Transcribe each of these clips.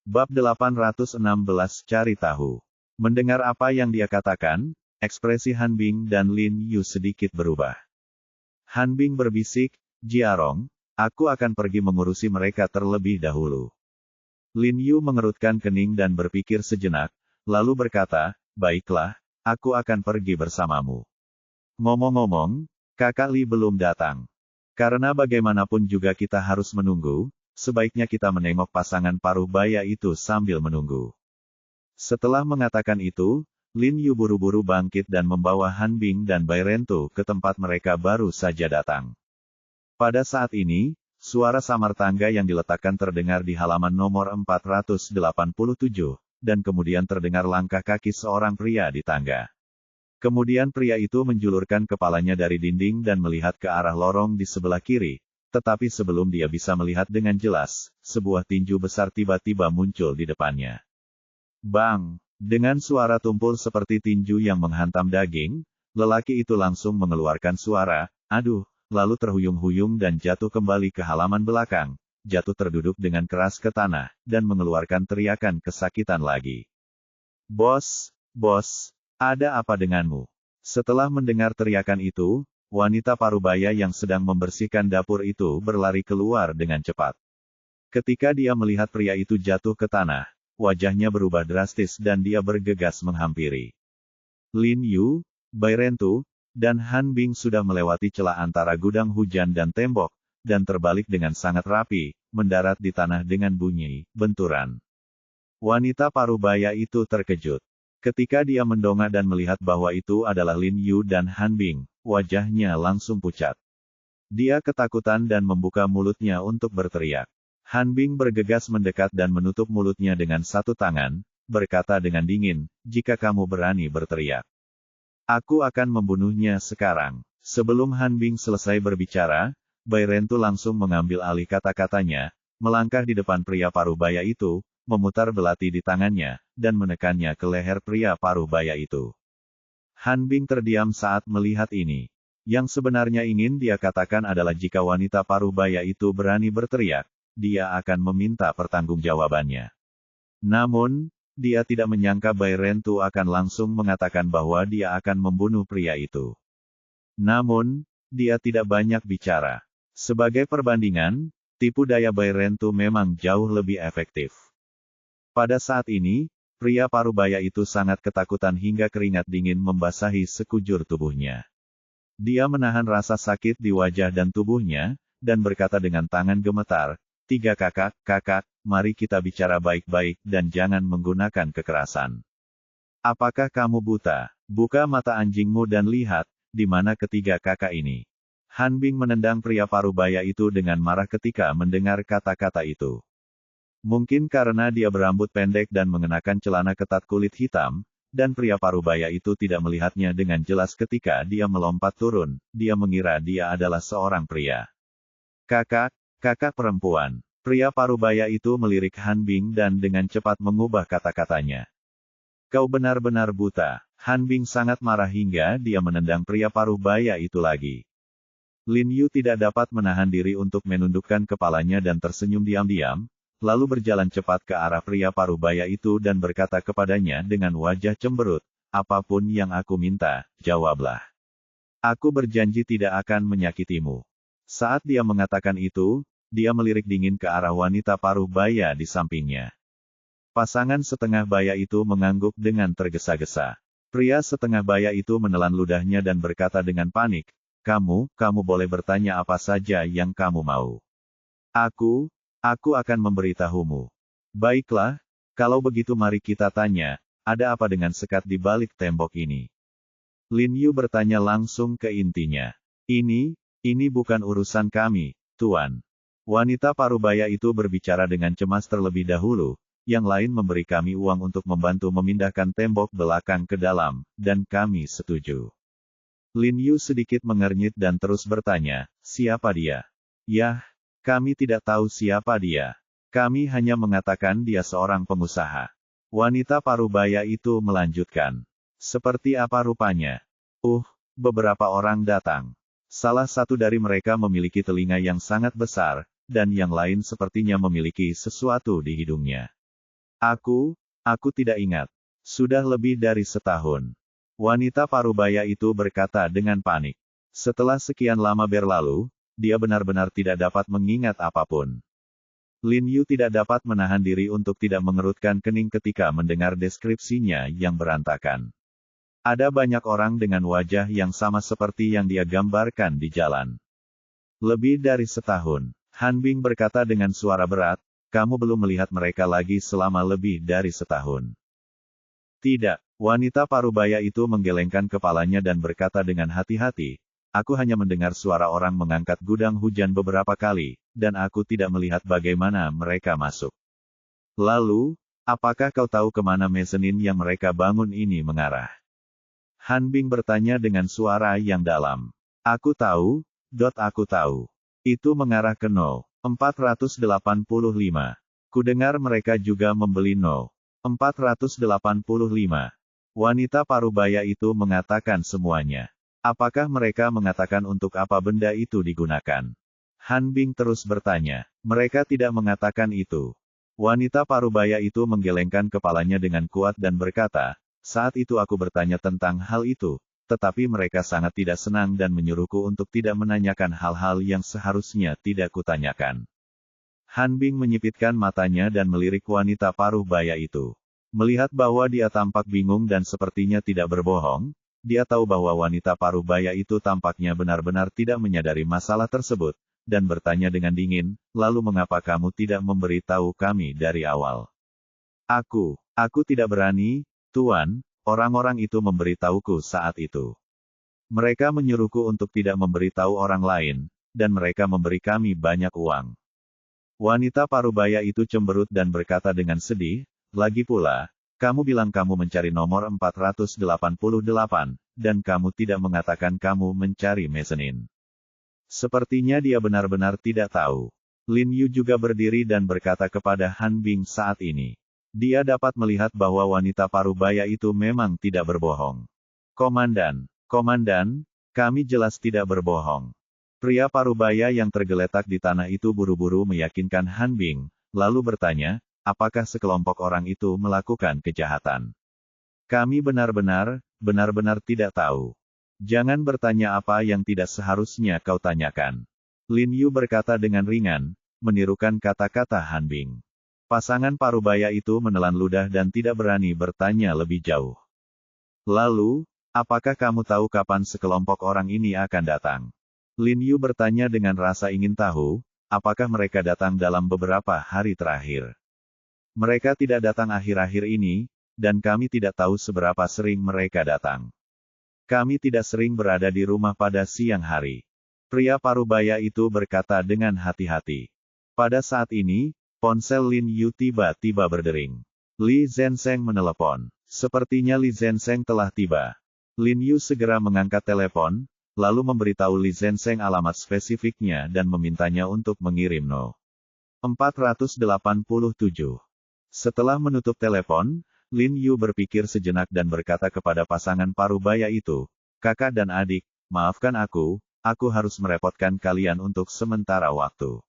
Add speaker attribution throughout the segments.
Speaker 1: Bab 816 Cari Tahu. Mendengar apa yang dia katakan, ekspresi Han Bing dan Lin Yu sedikit berubah. Han Bing berbisik, "Jiarong, aku akan pergi mengurusi mereka terlebih dahulu." Lin Yu mengerutkan kening dan berpikir sejenak, lalu berkata, "Baiklah, aku akan pergi bersamamu." Ngomong-ngomong, Kakak Li belum datang. Karena bagaimanapun juga kita harus menunggu, sebaiknya kita menengok pasangan paruh baya itu sambil menunggu. Setelah mengatakan itu, Lin Yu buru-buru bangkit dan membawa Han Bing dan Bai Rentu ke tempat mereka baru saja datang. Pada saat ini, suara samar tangga yang diletakkan terdengar di halaman nomor 487, dan kemudian terdengar langkah kaki seorang pria di tangga. Kemudian pria itu menjulurkan kepalanya dari dinding dan melihat ke arah lorong di sebelah kiri, tetapi sebelum dia bisa melihat dengan jelas, sebuah tinju besar tiba-tiba muncul di depannya. Bang! Dengan suara tumpul seperti tinju yang menghantam daging, lelaki itu langsung mengeluarkan suara, "Aduh!" lalu terhuyung-huyung dan jatuh kembali ke halaman belakang, jatuh terduduk dengan keras ke tanah, dan mengeluarkan teriakan kesakitan lagi. "Bos! Bos! Ada apa denganmu?" Setelah mendengar teriakan itu, wanita parubaya yang sedang membersihkan dapur itu berlari keluar dengan cepat. Ketika dia melihat pria itu jatuh ke tanah, wajahnya berubah drastis dan dia bergegas menghampiri. Lin Yu, Bai Rentu, dan Han Bing sudah melewati celah antara gudang hujan dan tembok, dan terbalik dengan sangat rapi, mendarat di tanah dengan bunyi benturan. Wanita parubaya itu terkejut. Ketika dia mendongak dan melihat bahwa itu adalah Lin Yu dan Han Bing, wajahnya langsung pucat. Dia ketakutan dan membuka mulutnya untuk berteriak. Han Bing bergegas mendekat dan menutup mulutnya dengan satu tangan, berkata dengan dingin, "Jika kamu berani berteriak, aku akan membunuhnya sekarang." Sebelum Han Bing selesai berbicara, Bai Rentu langsung mengambil alih kata-katanya, melangkah di depan pria parubaya itu, memutar belati di tangannya, dan menekannya ke leher pria parubaya itu. Han Bing terdiam saat melihat ini. Yang sebenarnya ingin dia katakan adalah jika wanita parubaya itu berani berteriak, dia akan meminta pertanggungjawabannya. Namun, dia tidak menyangka Bai Rentu akan langsung mengatakan bahwa dia akan membunuh pria itu. Namun, dia tidak banyak bicara. Sebagai perbandingan, tipu daya Bai Rentu memang jauh lebih efektif. Pada saat ini, pria parubaya itu sangat ketakutan hingga keringat dingin membasahi sekujur tubuhnya. Dia menahan rasa sakit di wajah dan tubuhnya, dan berkata dengan tangan gemetar, "Tiga kakak, mari kita bicara baik-baik dan jangan menggunakan kekerasan. Apakah kamu buta? Buka mata anjingmu dan lihat, di mana ketiga kakak ini." Han Bing menendang pria parubaya itu dengan marah ketika mendengar kata-kata itu. Mungkin karena dia berambut pendek dan mengenakan celana ketat kulit hitam, dan pria parubaya itu tidak melihatnya dengan jelas ketika dia melompat turun, dia mengira dia adalah seorang pria. Kakak perempuan." Pria parubaya itu melirik Han Bing dan dengan cepat mengubah kata-katanya. "Kau benar-benar buta." Han Bing sangat marah hingga dia menendang pria parubaya itu lagi. Lin Yu tidak dapat menahan diri untuk menundukkan kepalanya dan tersenyum diam-diam, lalu berjalan cepat ke arah pria parubaya itu dan berkata kepadanya dengan wajah cemberut, "Apapun yang aku minta, jawablah. Aku berjanji tidak akan menyakitimu." Saat dia mengatakan itu, dia melirik dingin ke arah wanita paruh baya di sampingnya. Pasangan setengah baya itu mengangguk dengan tergesa-gesa. Pria setengah baya itu menelan ludahnya dan berkata dengan panik, Kamu boleh bertanya apa saja yang kamu mau. Aku akan memberitahumu." "Baiklah, kalau begitu mari kita tanya, ada apa dengan sekat di balik tembok ini?" Lin Yu bertanya langsung ke intinya. Ini bukan urusan kami, Tuan." Wanita parubaya itu berbicara dengan cemas terlebih dahulu, "Yang lain memberi kami uang untuk membantu memindahkan tembok belakang ke dalam, dan kami setuju." Lin Yu sedikit mengernyit dan terus bertanya, "Siapa dia?" "Yah, kami tidak tahu siapa dia. Kami hanya mengatakan dia seorang pengusaha." Wanita parubaya itu melanjutkan. "Seperti apa rupanya?" Beberapa orang datang. Salah satu dari mereka memiliki telinga yang sangat besar, dan yang lain sepertinya memiliki sesuatu di hidungnya. Aku tidak ingat. Sudah lebih dari setahun. Wanita parubaya itu berkata dengan panik. Setelah sekian lama berlalu, dia benar-benar tidak dapat mengingat apapun. Lin Yu tidak dapat menahan diri untuk tidak mengerutkan kening ketika mendengar deskripsinya yang berantakan. Ada banyak orang dengan wajah yang sama seperti yang dia gambarkan di jalan. Lebih dari setahun, Han Bing berkata dengan suara berat, kamu belum melihat mereka lagi selama lebih dari setahun. Tidak, wanita parubaya itu menggelengkan kepalanya dan berkata dengan hati-hati, aku hanya mendengar suara orang mengangkat gudang hujan beberapa kali, dan aku tidak melihat bagaimana mereka masuk. Lalu, apakah kau tahu kemana mezanin yang mereka bangun ini mengarah? Han Bing bertanya dengan suara yang dalam. Aku tahu. Itu mengarah ke No. 485. Kudengar mereka juga membeli No. 485. Wanita parubaya itu mengatakan semuanya. Apakah mereka mengatakan untuk apa benda itu digunakan? Han Bing terus bertanya. Mereka tidak mengatakan itu. Wanita parubaya itu menggelengkan kepalanya dengan kuat dan berkata, saat itu aku bertanya tentang hal itu, tetapi mereka sangat tidak senang dan menyuruhku untuk tidak menanyakan hal-hal yang seharusnya tidak kutanyakan. Han Bing menyipitkan matanya dan melirik wanita parubaya itu. Melihat bahwa dia tampak bingung dan sepertinya tidak berbohong, dia tahu bahwa wanita parubaya itu tampaknya benar-benar tidak menyadari masalah tersebut, dan bertanya dengan dingin, lalu mengapa kamu tidak memberitahu kami dari awal? Aku tidak berani, Tuan, orang-orang itu memberitahuku saat itu. Mereka menyuruhku untuk tidak memberitahu orang lain, dan mereka memberi kami banyak uang. Wanita parubaya itu cemberut dan berkata dengan sedih, lagi pula, kamu bilang kamu mencari nomor 488, dan kamu tidak mengatakan kamu mencari mezanin. Sepertinya dia benar-benar tidak tahu. Lin Yu juga berdiri dan berkata kepada Han Bing saat ini. Dia dapat melihat bahwa wanita parubaya itu memang tidak berbohong. Komandan, kami jelas tidak berbohong. Pria parubaya yang tergeletak di tanah itu buru-buru meyakinkan Han Bing, lalu bertanya, apakah sekelompok orang itu melakukan kejahatan? Kami benar-benar tidak tahu. Jangan bertanya apa yang tidak seharusnya kau tanyakan. Lin Yu berkata dengan ringan, menirukan kata-kata Han Bing. Pasangan parubaya itu menelan ludah dan tidak berani bertanya lebih jauh. Lalu, apakah kamu tahu kapan sekelompok orang ini akan datang? Lin Yu bertanya dengan rasa ingin tahu, apakah mereka datang dalam beberapa hari terakhir? Mereka tidak datang akhir-akhir ini, dan kami tidak tahu seberapa sering mereka datang. Kami tidak sering berada di rumah pada siang hari. Pria parubaya itu berkata dengan hati-hati. Pada saat ini, ponsel Lin Yu tiba-tiba berdering. Li Zhensheng menelepon. Sepertinya Li Zhensheng telah tiba. Lin Yu segera mengangkat telepon, lalu memberitahu Li Zhensheng alamat spesifiknya dan memintanya untuk mengirim No. 487. Setelah menutup telepon, Lin Yu berpikir sejenak dan berkata kepada pasangan parubaya itu, kakak dan adik, maafkan aku harus merepotkan kalian untuk sementara waktu.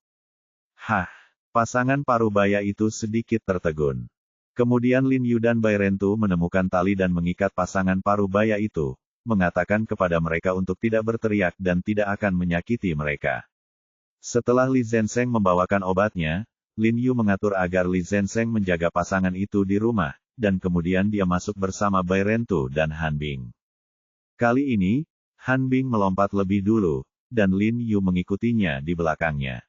Speaker 1: Hah. Pasangan parubaya itu sedikit tertegun. Kemudian Lin Yu dan Bai Rentu menemukan tali dan mengikat pasangan parubaya itu, mengatakan kepada mereka untuk tidak berteriak dan tidak akan menyakiti mereka. Setelah Li Zhensheng membawakan obatnya, Lin Yu mengatur agar Li Zhensheng menjaga pasangan itu di rumah, dan kemudian dia masuk bersama Bai Rentu dan Han Bing. Kali ini, Han Bing melompat lebih dulu, dan Lin Yu mengikutinya di belakangnya.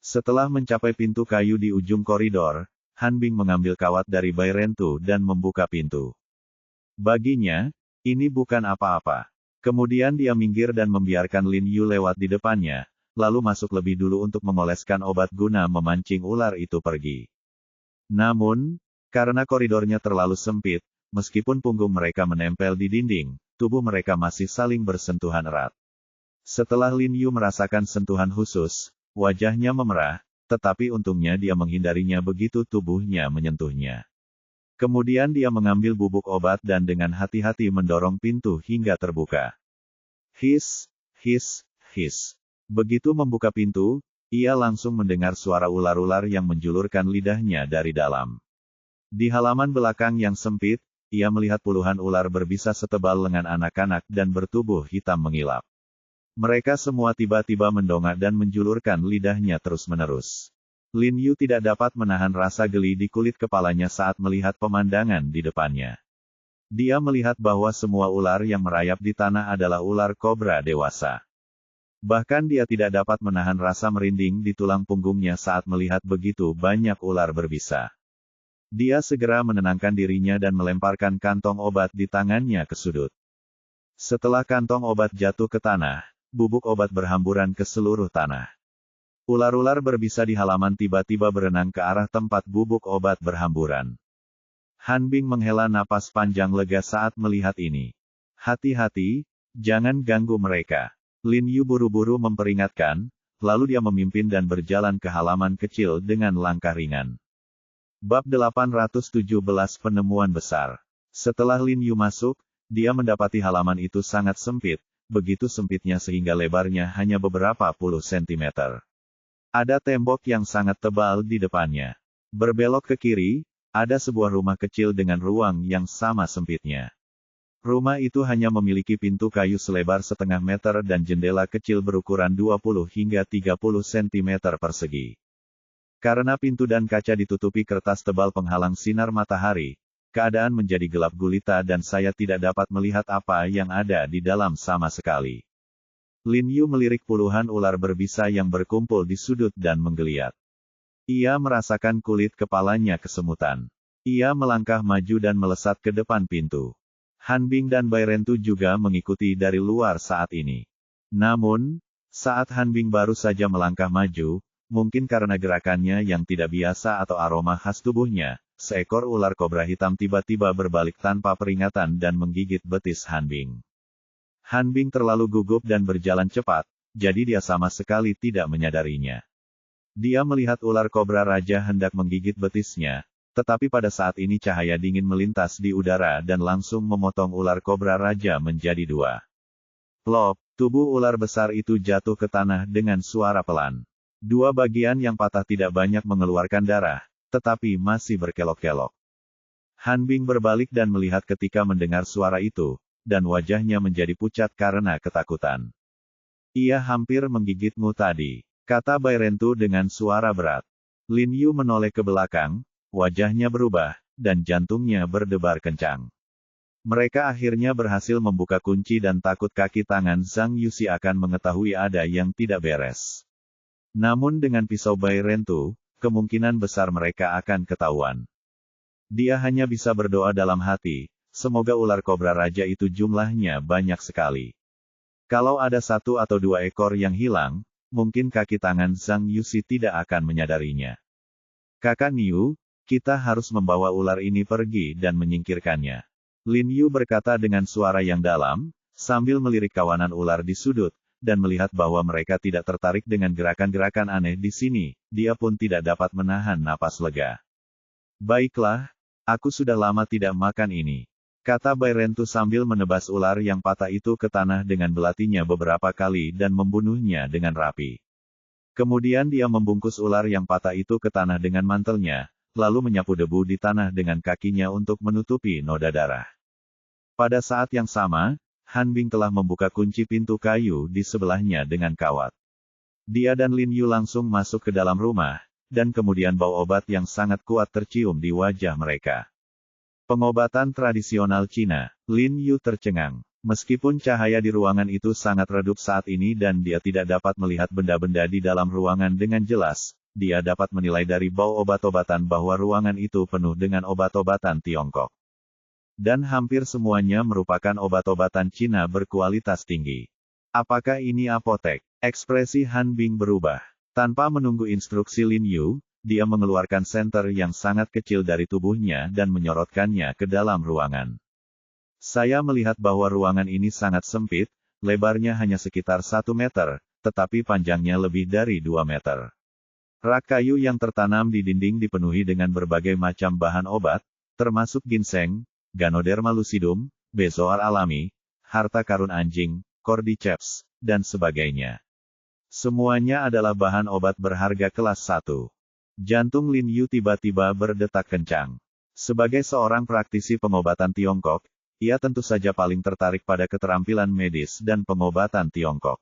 Speaker 1: Setelah mencapai pintu kayu di ujung koridor, Han Bing mengambil kawat dari Bai Rentu dan membuka pintu. Baginya, ini bukan apa-apa. Kemudian dia minggir dan membiarkan Lin Yu lewat di depannya, lalu masuk lebih dulu untuk memoleskan obat guna memancing ular itu pergi. Namun, karena koridornya terlalu sempit, meskipun punggung mereka menempel di dinding, tubuh mereka masih saling bersentuhan erat. Setelah Lin Yu merasakan sentuhan khusus, wajahnya memerah, tetapi untungnya dia menghindarinya begitu tubuhnya menyentuhnya. Kemudian dia mengambil bubuk obat dan dengan hati-hati mendorong pintu hingga terbuka. His. Begitu membuka pintu, ia langsung mendengar suara ular-ular yang menjulurkan lidahnya dari dalam. Di halaman belakang yang sempit, ia melihat puluhan ular berbisa setebal lengan anak-anak dan bertubuh hitam mengilap. Mereka semua tiba-tiba mendongak dan menjulurkan lidahnya terus-menerus. Lin Yu tidak dapat menahan rasa geli di kulit kepalanya saat melihat pemandangan di depannya. Dia melihat bahwa semua ular yang merayap di tanah adalah ular kobra dewasa. Bahkan dia tidak dapat menahan rasa merinding di tulang punggungnya saat melihat begitu banyak ular berbisa. Dia segera menenangkan dirinya dan melemparkan kantong obat di tangannya ke sudut. Setelah kantong obat jatuh ke tanah, bubuk obat berhamburan ke seluruh tanah. Ular-ular berbisa di halaman tiba-tiba berenang ke arah tempat bubuk obat berhamburan. Han Bing menghela napas panjang lega saat melihat ini. Hati-hati, jangan ganggu mereka. Lin Yu buru-buru memperingatkan, lalu dia memimpin dan berjalan ke halaman kecil dengan langkah ringan. Bab 817 Penemuan Besar. Setelah Lin Yu masuk, dia mendapati halaman itu sangat sempit, begitu sempitnya sehingga lebarnya hanya beberapa puluh sentimeter. Ada tembok yang sangat tebal di depannya. Berbelok ke kiri, ada sebuah rumah kecil dengan ruang yang sama sempitnya. Rumah itu hanya memiliki pintu kayu selebar setengah meter dan jendela kecil berukuran 20 hingga 30 cm persegi. Karena pintu dan kaca ditutupi kertas tebal penghalang sinar matahari, keadaan menjadi gelap gulita dan saya tidak dapat melihat apa yang ada di dalam sama sekali. Lin Yu melirik puluhan ular berbisa yang berkumpul di sudut dan menggeliat. Ia merasakan kulit kepalanya kesemutan. Ia melangkah maju dan melesat ke depan pintu. Han Bing dan Bai Rentu juga mengikuti dari luar saat ini. Namun, saat Han Bing baru saja melangkah maju, mungkin karena gerakannya yang tidak biasa atau aroma khas tubuhnya, seekor ular kobra hitam tiba-tiba berbalik tanpa peringatan dan menggigit betis Han Bing. Han Bing terlalu gugup dan berjalan cepat, jadi dia sama sekali tidak menyadarinya. Dia melihat ular kobra raja hendak menggigit betisnya, tetapi pada saat ini cahaya dingin melintas di udara dan langsung memotong ular kobra raja menjadi dua. Plop, tubuh ular besar itu jatuh ke tanah dengan suara pelan. Dua bagian yang patah tidak banyak mengeluarkan darah, tetapi masih berkelok-kelok. Han Bing berbalik dan melihat ketika mendengar suara itu, dan wajahnya menjadi pucat karena ketakutan. Ia hampir menggigitmu tadi, kata Bai Rentu dengan suara berat. Lin Yu menoleh ke belakang, wajahnya berubah, dan jantungnya berdebar kencang. Mereka akhirnya berhasil membuka kunci dan takut kaki tangan Zhang Yuxi akan mengetahui ada yang tidak beres. Namun dengan pisau Bai Rentu, kemungkinan besar mereka akan ketahuan. Dia hanya bisa berdoa dalam hati, semoga ular kobra raja itu jumlahnya banyak sekali. Kalau ada satu atau dua ekor yang hilang, mungkin kaki tangan Zhang Yuxi tidak akan menyadarinya. Kakak Niu, kita harus membawa ular ini pergi dan menyingkirkannya. Lin Yu berkata dengan suara yang dalam, sambil melirik kawanan ular di sudut, dan melihat bahwa mereka tidak tertarik dengan gerakan-gerakan aneh di sini, dia pun tidak dapat menahan napas lega. Baiklah, aku sudah lama tidak makan ini, kata Bai Rentu sambil menebas ular yang patah itu ke tanah dengan belatinya beberapa kali dan membunuhnya dengan rapi. Kemudian dia membungkus ular yang patah itu ke tanah dengan mantelnya, lalu menyapu debu di tanah dengan kakinya untuk menutupi noda darah. Pada saat yang sama, Han Bing telah membuka kunci pintu kayu di sebelahnya dengan kawat. Dia dan Lin Yu langsung masuk ke dalam rumah, dan kemudian bau obat yang sangat kuat tercium di wajah mereka. Pengobatan tradisional Cina, Lin Yu tercengang. Meskipun cahaya di ruangan itu sangat redup saat ini dan dia tidak dapat melihat benda-benda di dalam ruangan dengan jelas, dia dapat menilai dari bau obat-obatan bahwa ruangan itu penuh dengan obat-obatan Tiongkok. Dan hampir semuanya merupakan obat-obatan Cina berkualitas tinggi. Apakah ini apotek? Ekspresi Han Bing berubah. Tanpa menunggu instruksi Lin Yu, dia mengeluarkan senter yang sangat kecil dari tubuhnya dan menyorotkannya ke dalam ruangan. Saya melihat bahwa ruangan ini sangat sempit, lebarnya hanya sekitar 1 meter, tetapi panjangnya lebih dari 2 meter. Rak kayu yang tertanam di dinding dipenuhi dengan berbagai macam bahan obat, termasuk ginseng, Ganoderma lucidum, bezoar alami, harta karun anjing, cordyceps, dan sebagainya. Semuanya adalah bahan obat berharga kelas 1. Jantung Lin Yu tiba-tiba berdetak kencang. Sebagai seorang praktisi pengobatan Tiongkok, ia tentu saja paling tertarik pada keterampilan medis dan pengobatan Tiongkok.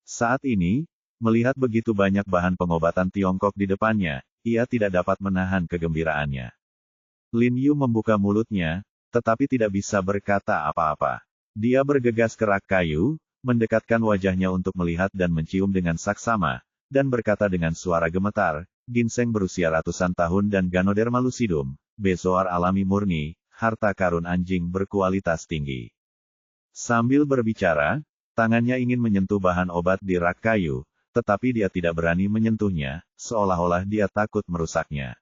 Speaker 1: Saat ini, melihat begitu banyak bahan pengobatan Tiongkok di depannya, ia tidak dapat menahan kegembiraannya. Lin Yu membuka mulutnya, tetapi tidak bisa berkata apa-apa. Dia bergegas ke rak kayu, mendekatkan wajahnya untuk melihat dan mencium dengan saksama, dan berkata dengan suara gemetar, ginseng berusia ratusan tahun dan Ganoderma lucidum, bezoar alami murni, harta karun anjing berkualitas tinggi. Sambil berbicara, tangannya ingin menyentuh bahan obat di rak kayu, tetapi dia tidak berani menyentuhnya, seolah-olah dia takut merusaknya.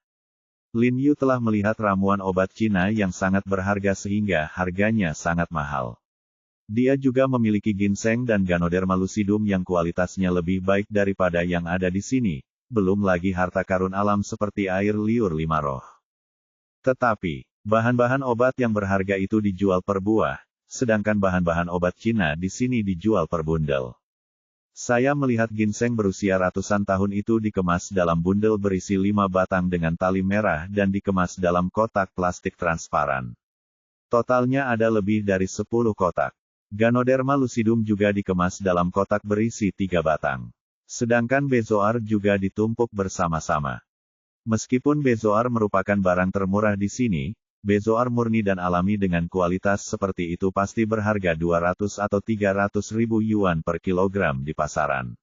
Speaker 1: Lin Yu telah melihat ramuan obat Cina yang sangat berharga sehingga harganya sangat mahal. Dia juga memiliki ginseng dan Ganoderma lucidum yang kualitasnya lebih baik daripada yang ada di sini, belum lagi harta karun alam seperti air liur lima roh. Tetapi, bahan-bahan obat yang berharga itu dijual per buah, sedangkan bahan-bahan obat Cina di sini dijual per bundel. Saya melihat ginseng berusia ratusan tahun itu dikemas dalam bundel berisi 5 batang dengan tali merah dan dikemas dalam kotak plastik transparan. Totalnya ada lebih dari 10 kotak. Ganoderma lucidum juga dikemas dalam kotak berisi 3 batang. Sedangkan bezoar juga ditumpuk bersama-sama. Meskipun bezoar merupakan barang termurah di sini, bezoar murni dan alami dengan kualitas seperti itu pasti berharga 200 atau 300 ribu yuan per kilogram di pasaran.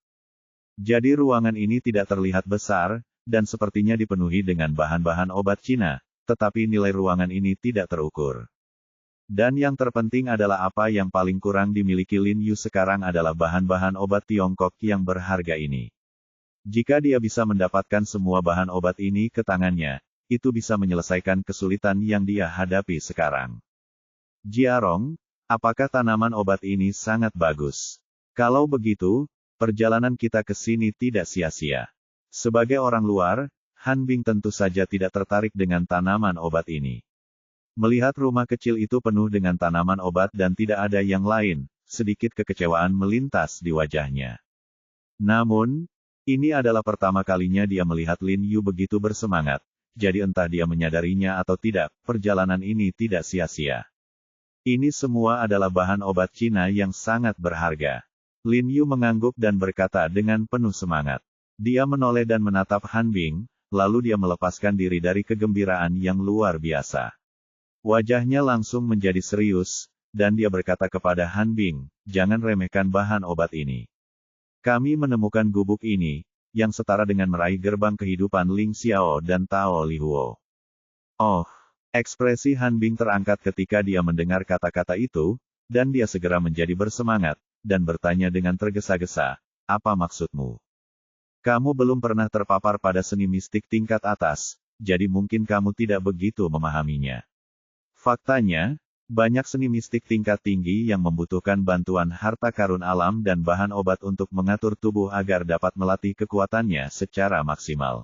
Speaker 1: Jadi ruangan ini tidak terlihat besar, dan sepertinya dipenuhi dengan bahan-bahan obat Cina, tetapi nilai ruangan ini tidak terukur. Dan yang terpenting adalah apa yang paling kurang dimiliki Lin Yu sekarang adalah bahan-bahan obat Tiongkok yang berharga ini. Jika dia bisa mendapatkan semua bahan obat ini ke tangannya, itu bisa menyelesaikan kesulitan yang dia hadapi sekarang. Jiarong, apakah tanaman obat ini sangat bagus? Kalau begitu, perjalanan kita ke sini tidak sia-sia. Sebagai orang luar, Han Bing tentu saja tidak tertarik dengan tanaman obat ini. Melihat rumah kecil itu penuh dengan tanaman obat dan tidak ada yang lain, sedikit kekecewaan melintas di wajahnya. Namun, ini adalah pertama kalinya dia melihat Lin Yu begitu bersemangat, jadi entah dia menyadarinya atau tidak, perjalanan ini tidak sia-sia. Ini semua adalah bahan obat Cina yang sangat berharga. Lin Yu mengangguk dan berkata dengan penuh semangat. Dia menoleh dan menatap Han Bing, lalu dia melepaskan diri dari kegembiraan yang luar biasa. Wajahnya langsung menjadi serius, dan dia berkata kepada Han Bing, jangan remehkan bahan obat ini. Kami menemukan gubuk ini, yang setara dengan meraih gerbang kehidupan Ling Xiao dan Tao Li Huo. Oh, ekspresi Han Bing terangkat ketika dia mendengar kata-kata itu, dan dia segera menjadi bersemangat, dan bertanya dengan tergesa-gesa, apa maksudmu? Kamu belum pernah terpapar pada seni mistik tingkat atas, jadi mungkin kamu tidak begitu memahaminya. Faktanya, banyak seni mistik tingkat tinggi yang membutuhkan bantuan harta karun alam dan bahan obat untuk mengatur tubuh agar dapat melatih kekuatannya secara maksimal.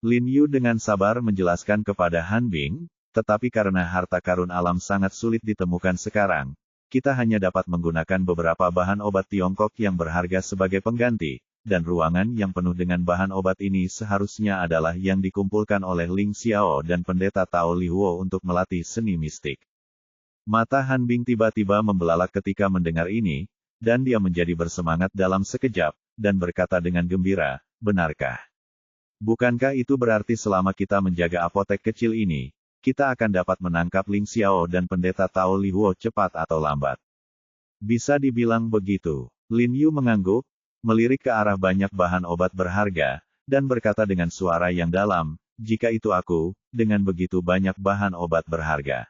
Speaker 1: Lin Yu dengan sabar menjelaskan kepada Han Bing, tetapi karena harta karun alam sangat sulit ditemukan sekarang, kita hanya dapat menggunakan beberapa bahan obat Tiongkok yang berharga sebagai pengganti, dan ruangan yang penuh dengan bahan obat ini seharusnya adalah yang dikumpulkan oleh Ling Xiao dan pendeta Tao Li Huo untuk melatih seni mistik. Mata Han Bing tiba-tiba membelalak ketika mendengar ini, dan dia menjadi bersemangat dalam sekejap, dan berkata dengan gembira, benarkah? Bukankah itu berarti selama kita menjaga apotek kecil ini, kita akan dapat menangkap Ling Xiao dan pendeta Tao Li Huo cepat atau lambat? Bisa dibilang begitu. Lin Yu mengangguk, melirik ke arah banyak bahan obat berharga, dan berkata dengan suara yang dalam, jika itu aku, dengan begitu banyak bahan obat berharga.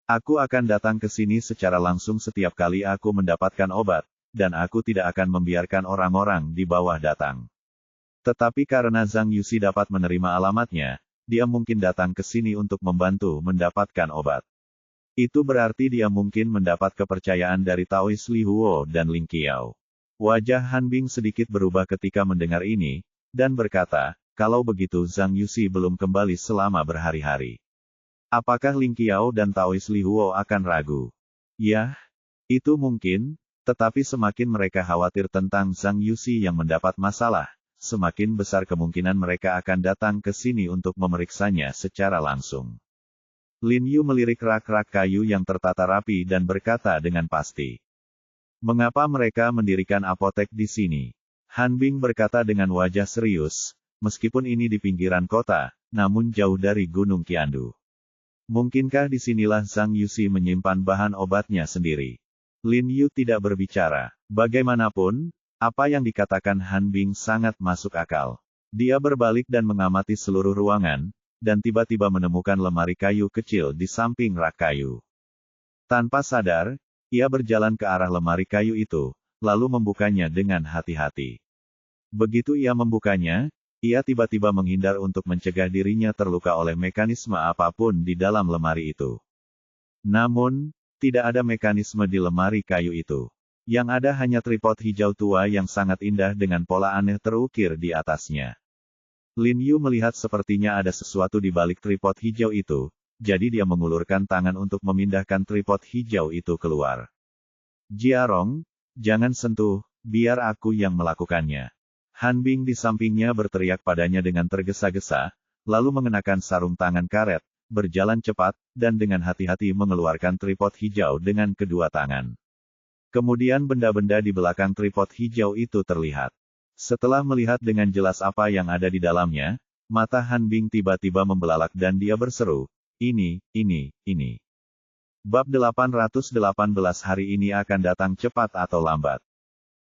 Speaker 1: Aku akan datang ke sini secara langsung setiap kali aku mendapatkan obat, dan aku tidak akan membiarkan orang-orang di bawah datang. Tetapi karena Zhang Yuxi dapat menerima alamatnya, dia mungkin datang ke sini untuk membantu mendapatkan obat. Itu berarti dia mungkin mendapat kepercayaan dari Taois Li Huo dan Ling Qiao. Wajah Han Bing sedikit berubah ketika mendengar ini, dan berkata, kalau begitu Zhang Yuxi belum kembali selama berhari-hari. Apakah Ling Qiao dan Taois Li Huo akan ragu? Ya, itu mungkin, tetapi semakin mereka khawatir tentang Zhang Yuxi yang mendapat masalah, semakin besar kemungkinan mereka akan datang ke sini untuk memeriksanya secara langsung. Lin Yu melirik rak-rak kayu yang tertata rapi dan berkata dengan pasti. Mengapa mereka mendirikan apotek di sini? Han Bing berkata dengan wajah serius, meskipun ini di pinggiran kota, namun jauh dari Gunung Qiandu. Mungkinkah disinilah Zhang Yuxi menyimpan bahan obatnya sendiri? Lin Yu tidak berbicara. Bagaimanapun, apa yang dikatakan Han Bing sangat masuk akal. Dia berbalik dan mengamati seluruh ruangan, dan tiba-tiba menemukan lemari kayu kecil di samping rak kayu. Tanpa sadar, ia berjalan ke arah lemari kayu itu, lalu membukanya dengan hati-hati. Begitu ia membukanya, ia tiba-tiba menghindar untuk mencegah dirinya terluka oleh mekanisme apapun di dalam lemari itu. Namun, tidak ada mekanisme di lemari kayu itu. Yang ada hanya tripod hijau tua yang sangat indah dengan pola aneh terukir di atasnya. Lin Yu melihat sepertinya ada sesuatu di balik tripod hijau itu, jadi dia mengulurkan tangan untuk memindahkan tripod hijau itu keluar. Jiarong, jangan sentuh, biar aku yang melakukannya. Han Bing di sampingnya berteriak padanya dengan tergesa-gesa, lalu mengenakan sarung tangan karet, berjalan cepat, dan dengan hati-hati mengeluarkan tripod hijau dengan kedua tangan. Kemudian benda-benda di belakang tripod hijau itu terlihat. Setelah melihat dengan jelas apa yang ada di dalamnya, mata Han Bing tiba-tiba membelalak dan dia berseru, ini. Bab 818 hari ini akan datang cepat atau lambat.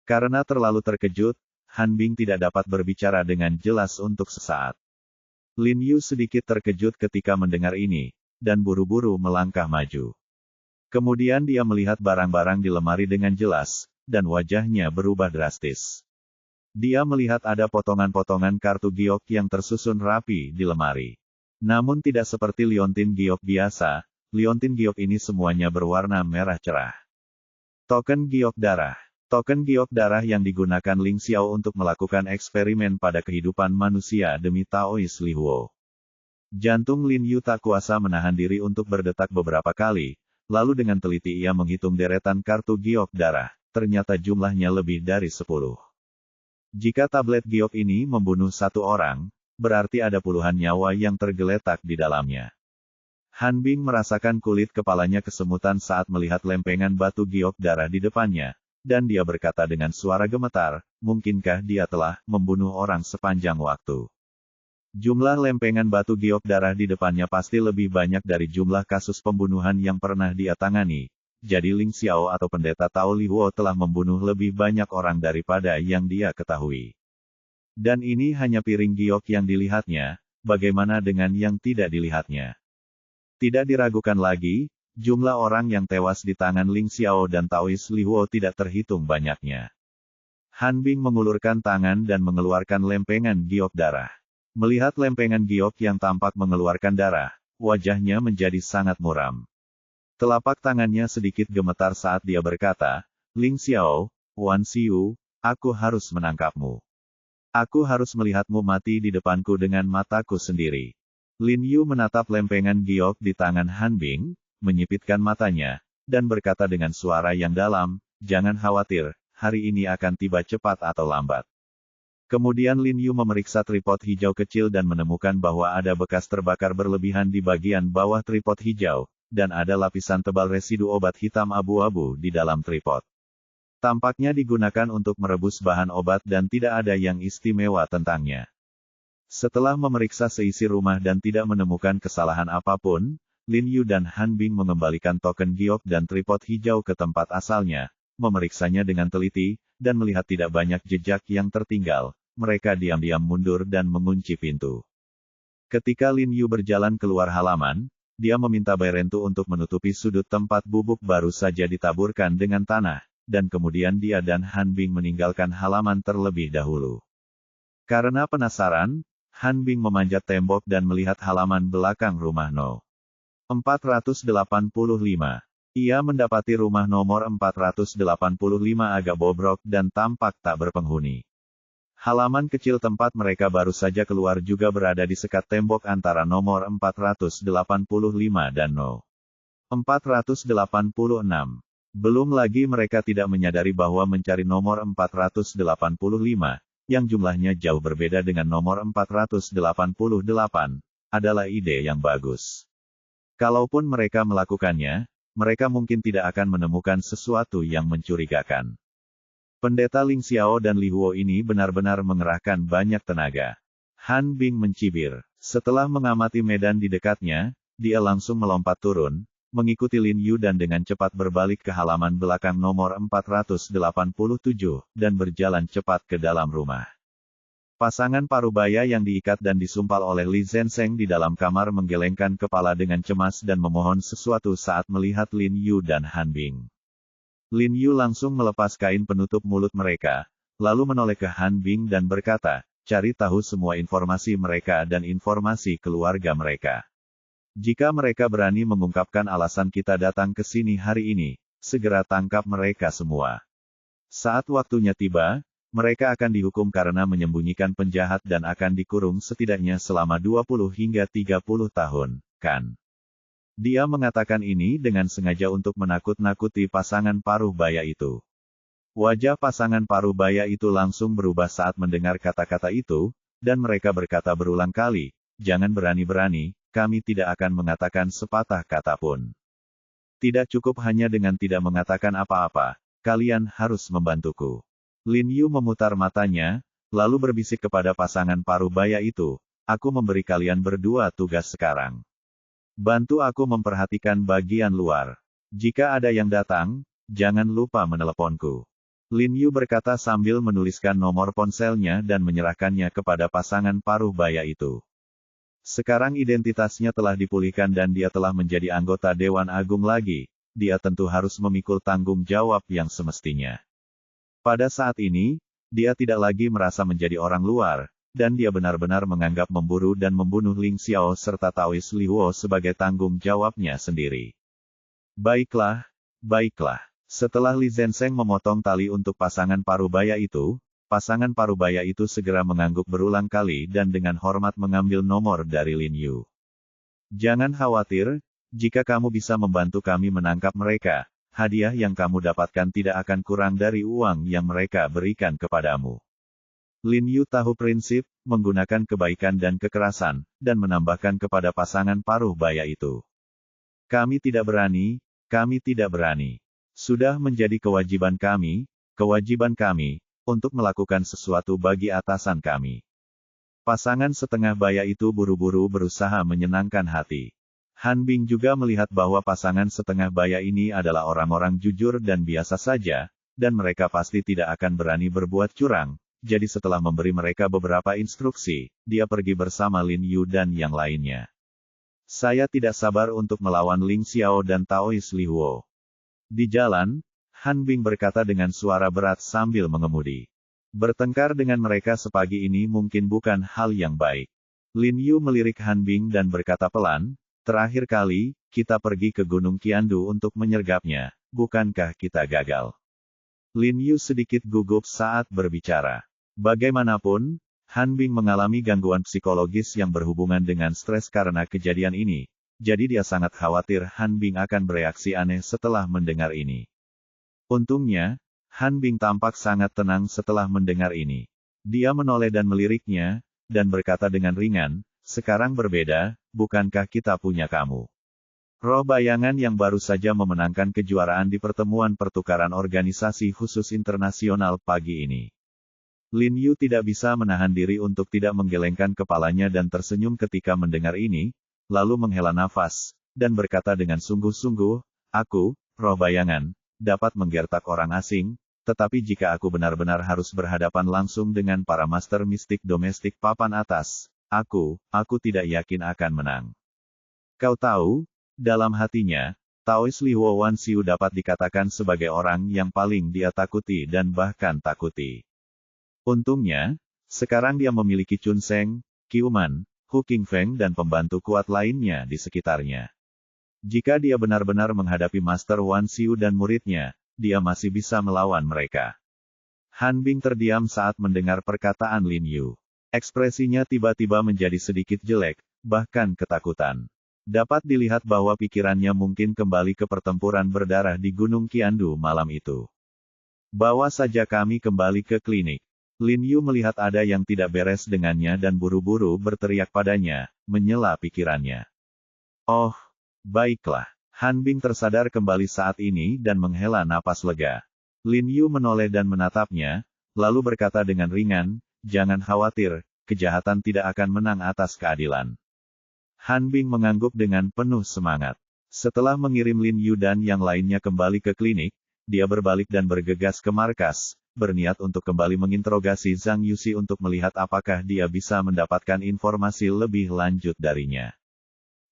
Speaker 1: Karena terlalu terkejut, Han Bing tidak dapat berbicara dengan jelas untuk sesaat. Lin Yu sedikit terkejut ketika mendengar ini, dan buru-buru melangkah maju. Kemudian dia melihat barang-barang di lemari dengan jelas, dan wajahnya berubah drastis. Dia melihat ada potongan-potongan kartu giok yang tersusun rapi di lemari. Namun tidak seperti liontin giok biasa, liontin giok ini semuanya berwarna merah cerah. Token giok darah. Token giok darah yang digunakan Ling Xiao untuk melakukan eksperimen pada kehidupan manusia demi Taois Li Huo. Jantung Lin Yu tak kuasa menahan diri untuk berdetak beberapa kali, lalu dengan teliti ia menghitung deretan kartu giok darah, ternyata jumlahnya lebih dari 10. Jika tablet giok ini membunuh satu orang, berarti ada puluhan nyawa yang tergeletak di dalamnya. Han Bing merasakan kulit kepalanya kesemutan saat melihat lempengan batu giok darah di depannya, dan dia berkata dengan suara gemetar, mungkinkah dia telah membunuh orang sepanjang waktu. Jumlah lempengan batu giok darah di depannya pasti lebih banyak dari jumlah kasus pembunuhan yang pernah dia tangani, jadi Ling Xiao atau pendeta Tao Li Huo telah membunuh lebih banyak orang daripada yang dia ketahui. Dan ini hanya piring giok yang dilihatnya, bagaimana dengan yang tidak dilihatnya? Tidak diragukan lagi, jumlah orang yang tewas di tangan Ling Xiao dan Taois Li Huo tidak terhitung banyaknya. Han Bing mengulurkan tangan dan mengeluarkan lempengan giok darah. Melihat lempengan giok yang tampak mengeluarkan darah, wajahnya menjadi sangat muram. Telapak tangannya sedikit gemetar saat dia berkata, Ling Xiao, Wan Xiu, aku harus menangkapmu. Aku harus melihatmu mati di depanku dengan mataku sendiri. Lin Yu menatap lempengan giok di tangan Han Bing, menyipitkan matanya, dan berkata dengan suara yang dalam, jangan khawatir, hari ini akan tiba cepat atau lambat. Kemudian Lin Yu memeriksa tripod hijau kecil dan menemukan bahwa ada bekas terbakar berlebihan di bagian bawah tripod hijau, dan ada lapisan tebal residu obat hitam abu-abu di dalam tripod. Tampaknya digunakan untuk merebus bahan obat dan tidak ada yang istimewa tentangnya. Setelah memeriksa seisi rumah dan tidak menemukan kesalahan apapun, Lin Yu dan Han Bing mengembalikan token giok dan tripod hijau ke tempat asalnya, memeriksanya dengan teliti, dan melihat tidak banyak jejak yang tertinggal, mereka diam-diam mundur dan mengunci pintu. Ketika Lin Yu berjalan keluar halaman, dia meminta Bai Rentu untuk menutupi sudut tempat bubuk baru saja ditaburkan dengan tanah, dan kemudian dia dan Han Bing meninggalkan halaman terlebih dahulu. Karena penasaran, Han Bing memanjat tembok dan melihat halaman belakang rumah No. 485. Ia mendapati rumah nomor 485 agak bobrok dan tampak tak berpenghuni. Halaman kecil tempat mereka baru saja keluar juga berada di sekat tembok antara nomor 485 dan No. 486. Belum lagi mereka tidak menyadari bahwa mencari nomor 485, yang jumlahnya jauh berbeda dengan nomor 488, adalah ide yang bagus. Kalaupun mereka melakukannya, mereka mungkin tidak akan menemukan sesuatu yang mencurigakan. Pendeta Ling Xiao dan Li Huo ini benar-benar mengerahkan banyak tenaga. Han Bing mencibir. Setelah mengamati medan di dekatnya, dia langsung melompat turun, mengikuti Lin Yu dan dengan cepat berbalik ke halaman belakang nomor 487, dan berjalan cepat ke dalam rumah. Pasangan parubaya yang diikat dan disumpal oleh Li Zenseng di dalam kamar menggelengkan kepala dengan cemas dan memohon sesuatu saat melihat Lin Yu dan Han Bing. Lin Yu langsung melepas kain penutup mulut mereka, lalu menoleh ke Han Bing dan berkata, cari tahu semua informasi mereka dan informasi keluarga mereka. Jika mereka berani mengungkapkan alasan kita datang ke sini hari ini, segera tangkap mereka semua. Saat waktunya tiba, mereka akan dihukum karena menyembunyikan penjahat dan akan dikurung setidaknya selama 20 hingga 30 tahun, kan? Dia mengatakan ini dengan sengaja untuk menakut-nakuti pasangan paruh baya itu. Wajah pasangan paruh baya itu langsung berubah saat mendengar kata-kata itu, dan mereka berkata berulang kali, jangan berani-berani, kami tidak akan mengatakan sepatah kata pun. Tidak cukup hanya dengan tidak mengatakan apa-apa, kalian harus membantuku. Lin Yu memutar matanya, lalu berbisik kepada pasangan paruh baya itu, aku memberi kalian berdua tugas sekarang. Bantu aku memperhatikan bagian luar. Jika ada yang datang, jangan lupa meneleponku. Lin Yu berkata sambil menuliskan nomor ponselnya dan menyerahkannya kepada pasangan paruh baya itu. Sekarang identitasnya telah dipulihkan dan dia telah menjadi anggota Dewan Agung lagi, dia tentu harus memikul tanggung jawab yang semestinya. Pada saat ini, dia tidak lagi merasa menjadi orang luar, dan dia benar-benar menganggap memburu dan membunuh Ling Xiao serta Taois Li Huo sebagai tanggung jawabnya sendiri. Baiklah, baiklah. Setelah Li Zenseng memotong tali untuk pasangan parubaya itu segera mengangguk berulang kali dan dengan hormat mengambil nomor dari Lin Yu. Jangan khawatir, jika kamu bisa membantu kami menangkap mereka, hadiah yang kamu dapatkan tidak akan kurang dari uang yang mereka berikan kepadamu. Lin Yu tahu prinsip, menggunakan kebaikan dan kekerasan, dan menambahkan kepada pasangan paruh baya itu. Kami tidak berani, Sudah menjadi kewajiban kami, untuk melakukan sesuatu bagi atasan kami. Pasangan setengah baya itu buru-buru berusaha menyenangkan hati. Han Bing juga melihat bahwa pasangan setengah baya ini adalah orang-orang jujur dan biasa saja, dan mereka pasti tidak akan berani berbuat curang, jadi setelah memberi mereka beberapa instruksi, dia pergi bersama Lin Yu dan yang lainnya. Saya tidak sabar untuk melawan Ling Xiao dan Taois Li Huo. Di jalan, Han Bing berkata dengan suara berat sambil mengemudi. Bertengkar dengan mereka sepagi ini mungkin bukan hal yang baik. Lin Yu melirik Han Bing dan berkata pelan, terakhir kali, kita pergi ke Gunung Qiandu untuk menyergapnya, bukankah kita gagal? Lin Yu sedikit gugup saat berbicara. Bagaimanapun, Han Bing mengalami gangguan psikologis yang berhubungan dengan stres karena kejadian ini, jadi dia sangat khawatir Han Bing akan bereaksi aneh setelah mendengar ini. Untungnya, Han Bing tampak sangat tenang setelah mendengar ini. Dia menoleh dan meliriknya, dan berkata dengan ringan, sekarang berbeda, bukankah kita punya kamu? Roh bayangan yang baru saja memenangkan kejuaraan di pertemuan pertukaran organisasi khusus internasional pagi ini. Lin Yu tidak bisa menahan diri untuk tidak menggelengkan kepalanya dan tersenyum ketika mendengar ini, lalu menghela nafas, dan berkata dengan sungguh-sungguh, aku, roh bayangan, dapat menggertak orang asing, tetapi jika aku benar-benar harus berhadapan langsung dengan para master mistik domestik papan atas, aku tidak yakin akan menang. Kau tahu, dalam hatinya, Taois Li Huo Wan Xiu dapat dikatakan sebagai orang yang paling dia takuti dan bahkan takuti. Untungnya, sekarang dia memiliki Chun Seng, Qiu Man, Hu Qingfeng dan pembantu kuat lainnya di sekitarnya. Jika dia benar-benar menghadapi Master Wan Xiu dan muridnya, dia masih bisa melawan mereka. Han Bing terdiam saat mendengar perkataan Lin Yu. Ekspresinya tiba-tiba menjadi sedikit jelek, bahkan ketakutan. Dapat dilihat bahwa pikirannya mungkin kembali ke pertempuran berdarah di Gunung Qiandu malam itu. Bawa saja kami kembali ke klinik. Lin Yu melihat ada yang tidak beres dengannya dan buru-buru berteriak padanya, menyela pikirannya. Oh, baiklah. Han Bing tersadar kembali saat ini dan menghela napas lega. Lin Yu menoleh dan menatapnya, lalu berkata dengan ringan, jangan khawatir, kejahatan tidak akan menang atas keadilan. Han Bing mengangguk dengan penuh semangat. Setelah mengirim Lin Yu dan yang lainnya kembali ke klinik, dia berbalik dan bergegas ke markas, berniat untuk kembali menginterogasi Zhang Yuxi untuk melihat apakah dia bisa mendapatkan informasi lebih lanjut darinya.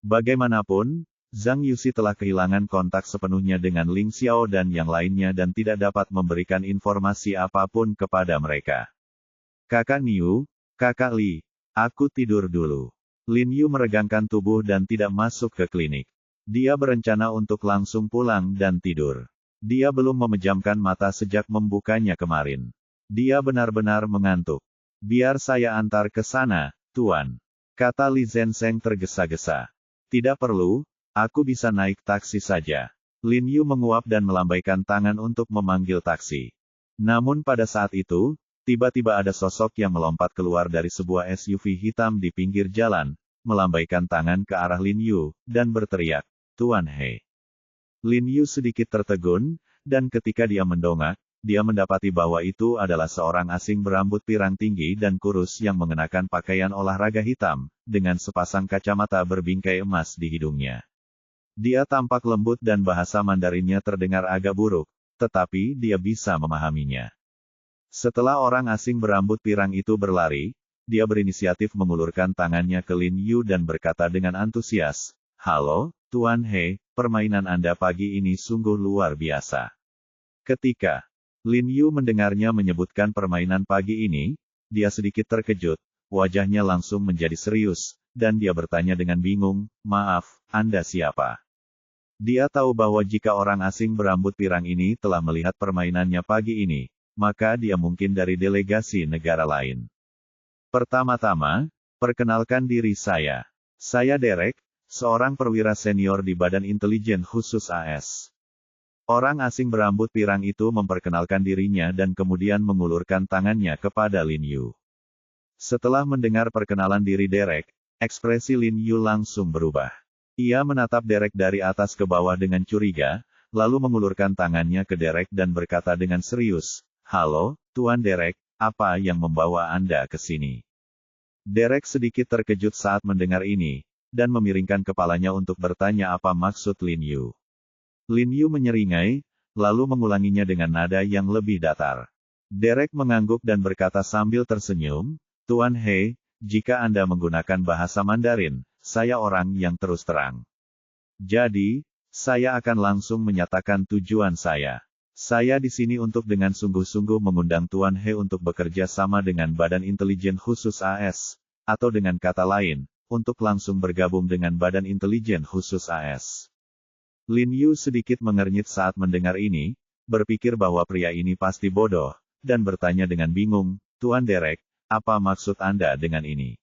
Speaker 1: Bagaimanapun, Zhang Yuxi telah kehilangan kontak sepenuhnya dengan Ling Xiao dan yang lainnya dan tidak dapat memberikan informasi apapun kepada mereka. Kakak Niu, Kakak Li, aku tidur dulu. Lin Yu meregangkan tubuh dan tidak masuk ke klinik. Dia berencana untuk langsung pulang dan tidur. Dia belum memejamkan mata sejak membukanya kemarin. Dia benar-benar mengantuk. Biar saya antar ke sana, Tuan. Kata Li Zenseng tergesa-gesa. Tidak perlu, aku bisa naik taksi saja. Lin Yu menguap dan melambaikan tangan untuk memanggil taksi. Namun pada saat itu, tiba-tiba ada sosok yang melompat keluar dari sebuah SUV hitam di pinggir jalan, melambaikan tangan ke arah Lin Yu, dan berteriak, Tuan He. Lin Yu sedikit tertegun, dan ketika dia mendongak, dia mendapati bahwa itu adalah seorang asing berambut pirang tinggi dan kurus yang mengenakan pakaian olahraga hitam, dengan sepasang kacamata berbingkai emas di hidungnya. Dia tampak lembut dan bahasa Mandarinnya terdengar agak buruk, tetapi dia bisa memahaminya. Setelah orang asing berambut pirang itu berlari, dia berinisiatif mengulurkan tangannya ke Lin Yu dan berkata dengan antusias, Halo, Tuan He, permainan Anda pagi ini sungguh luar biasa. Ketika Lin Yu mendengarnya menyebutkan permainan pagi ini, dia sedikit terkejut, wajahnya langsung menjadi serius, dan dia bertanya dengan bingung, maaf, Anda siapa? Dia tahu bahwa jika orang asing berambut pirang ini telah melihat permainannya pagi ini, maka dia mungkin dari delegasi negara lain. Pertama-tama, perkenalkan diri saya. Saya Derek, seorang perwira senior di Badan Intelijen Khusus AS. Orang asing berambut pirang itu memperkenalkan dirinya dan kemudian mengulurkan tangannya kepada Lin Yu. Setelah mendengar perkenalan diri Derek, ekspresi Lin Yu langsung berubah. Ia menatap Derek dari atas ke bawah dengan curiga, lalu mengulurkan tangannya ke Derek dan berkata dengan serius, Halo, Tuan Derek, apa yang membawa Anda ke sini? Derek sedikit terkejut saat mendengar ini, dan memiringkan kepalanya untuk bertanya apa maksud Lin Yu. Lin Yu menyeringai, lalu mengulanginya dengan nada yang lebih datar. Derek mengangguk dan berkata sambil tersenyum, Tuan He, jika Anda menggunakan bahasa Mandarin, saya orang yang terus terang. Jadi, saya akan langsung menyatakan tujuan saya. Saya di sini untuk dengan sungguh-sungguh mengundang Tuan He untuk bekerja sama dengan Badan Intelijen Khusus AS, atau dengan kata lain, untuk langsung bergabung dengan Badan Intelijen Khusus AS. Lin Yu sedikit mengernyit saat mendengar ini, berpikir bahwa pria ini pasti bodoh, dan bertanya dengan bingung, Tuan Derek, apa maksud Anda dengan ini?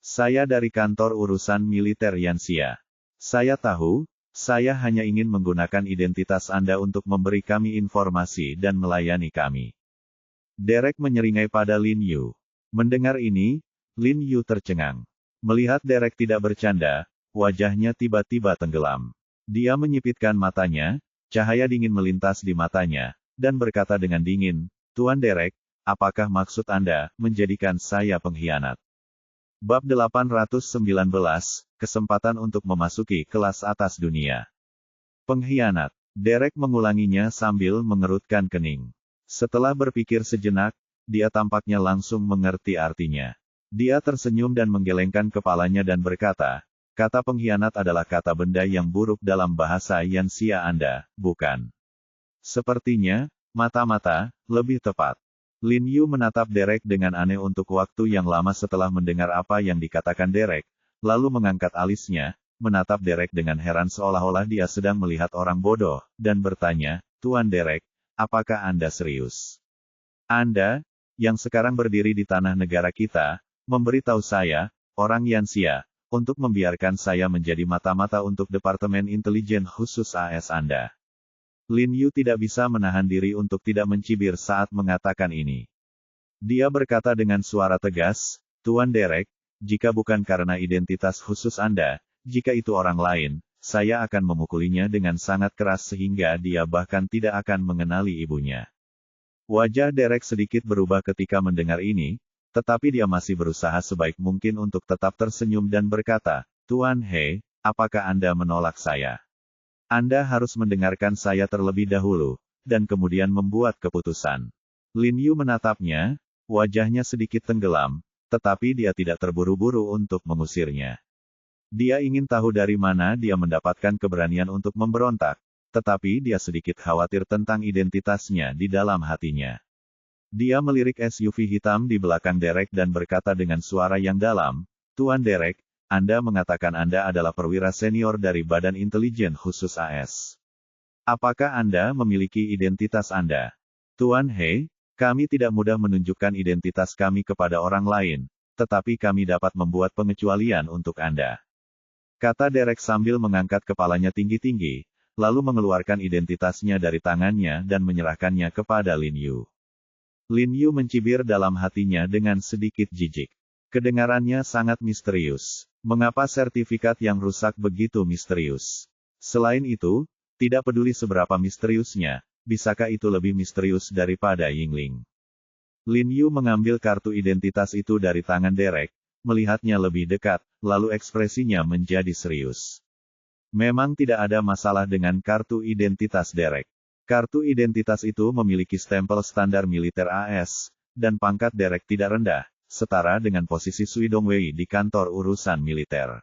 Speaker 1: Saya dari kantor urusan militer Yanxia. Saya tahu, saya hanya ingin menggunakan identitas Anda untuk memberi kami informasi dan melayani kami. Derek menyeringai pada Lin Yu. Mendengar ini, Lin Yu tercengang. Melihat Derek tidak bercanda, wajahnya tiba-tiba tenggelam. Dia menyipitkan matanya, cahaya dingin melintas di matanya, dan berkata dengan dingin, Tuan Derek, apakah maksud Anda menjadikan saya pengkhianat? Bab 819, Kesempatan untuk memasuki kelas atas dunia. Pengkhianat. Derek mengulanginya sambil mengerutkan kening. Setelah berpikir sejenak, dia tampaknya langsung mengerti artinya. Dia tersenyum dan menggelengkan kepalanya dan berkata, kata pengkhianat adalah kata benda yang buruk dalam bahasa Yanxia Anda, bukan? Sepertinya, mata-mata, lebih tepat. Lin Yu menatap Derek dengan aneh untuk waktu yang lama setelah mendengar apa yang dikatakan Derek, lalu mengangkat alisnya, menatap Derek dengan heran seolah-olah dia sedang melihat orang bodoh, dan bertanya, Tuan Derek, apakah Anda serius? Anda, yang sekarang berdiri di tanah negara kita, memberitahu saya, orang Yanxia, untuk membiarkan saya menjadi mata-mata untuk Departemen Intelijen Khusus AS Anda. Lin Yu tidak bisa menahan diri untuk tidak mencibir saat mengatakan ini. Dia berkata dengan suara tegas, Tuan Derek, jika bukan karena identitas khusus Anda, jika itu orang lain, saya akan memukulinya dengan sangat keras sehingga dia bahkan tidak akan mengenali ibunya. Wajah Derek sedikit berubah ketika mendengar ini, tetapi dia masih berusaha sebaik mungkin untuk tetap tersenyum dan berkata, Tuan He, apakah Anda menolak saya? Anda harus mendengarkan saya terlebih dahulu, dan kemudian membuat keputusan. Lin Yu menatapnya, wajahnya sedikit tenggelam, tetapi dia tidak terburu-buru untuk mengusirnya. Dia ingin tahu dari mana dia mendapatkan keberanian untuk memberontak, tetapi dia sedikit khawatir tentang identitasnya di dalam hatinya. Dia melirik SUV hitam di belakang Derek dan berkata dengan suara yang dalam, Tuan Derek, Anda mengatakan Anda adalah perwira senior dari Badan Intelijen Khusus AS. Apakah Anda memiliki identitas Anda? Tuan He, kami tidak mudah menunjukkan identitas kami kepada orang lain, tetapi kami dapat membuat pengecualian untuk Anda. Kata Derek sambil mengangkat kepalanya tinggi-tinggi, lalu mengeluarkan identitasnya dari tangannya dan menyerahkannya kepada Lin Yu. Lin Yu mencibir dalam hatinya dengan sedikit jijik. Kedengarannya sangat misterius. Mengapa sertifikat yang rusak begitu misterius? Selain itu, tidak peduli seberapa misteriusnya, bisakah itu lebih misterius daripada Yingling? Lin Yu mengambil kartu identitas itu dari tangan Derek, melihatnya lebih dekat, lalu ekspresinya menjadi serius. Memang tidak ada masalah dengan kartu identitas Derek. Kartu identitas itu memiliki stempel standar militer AS, dan pangkat Derek tidak rendah, setara dengan posisi Sui Dongwei di kantor urusan militer.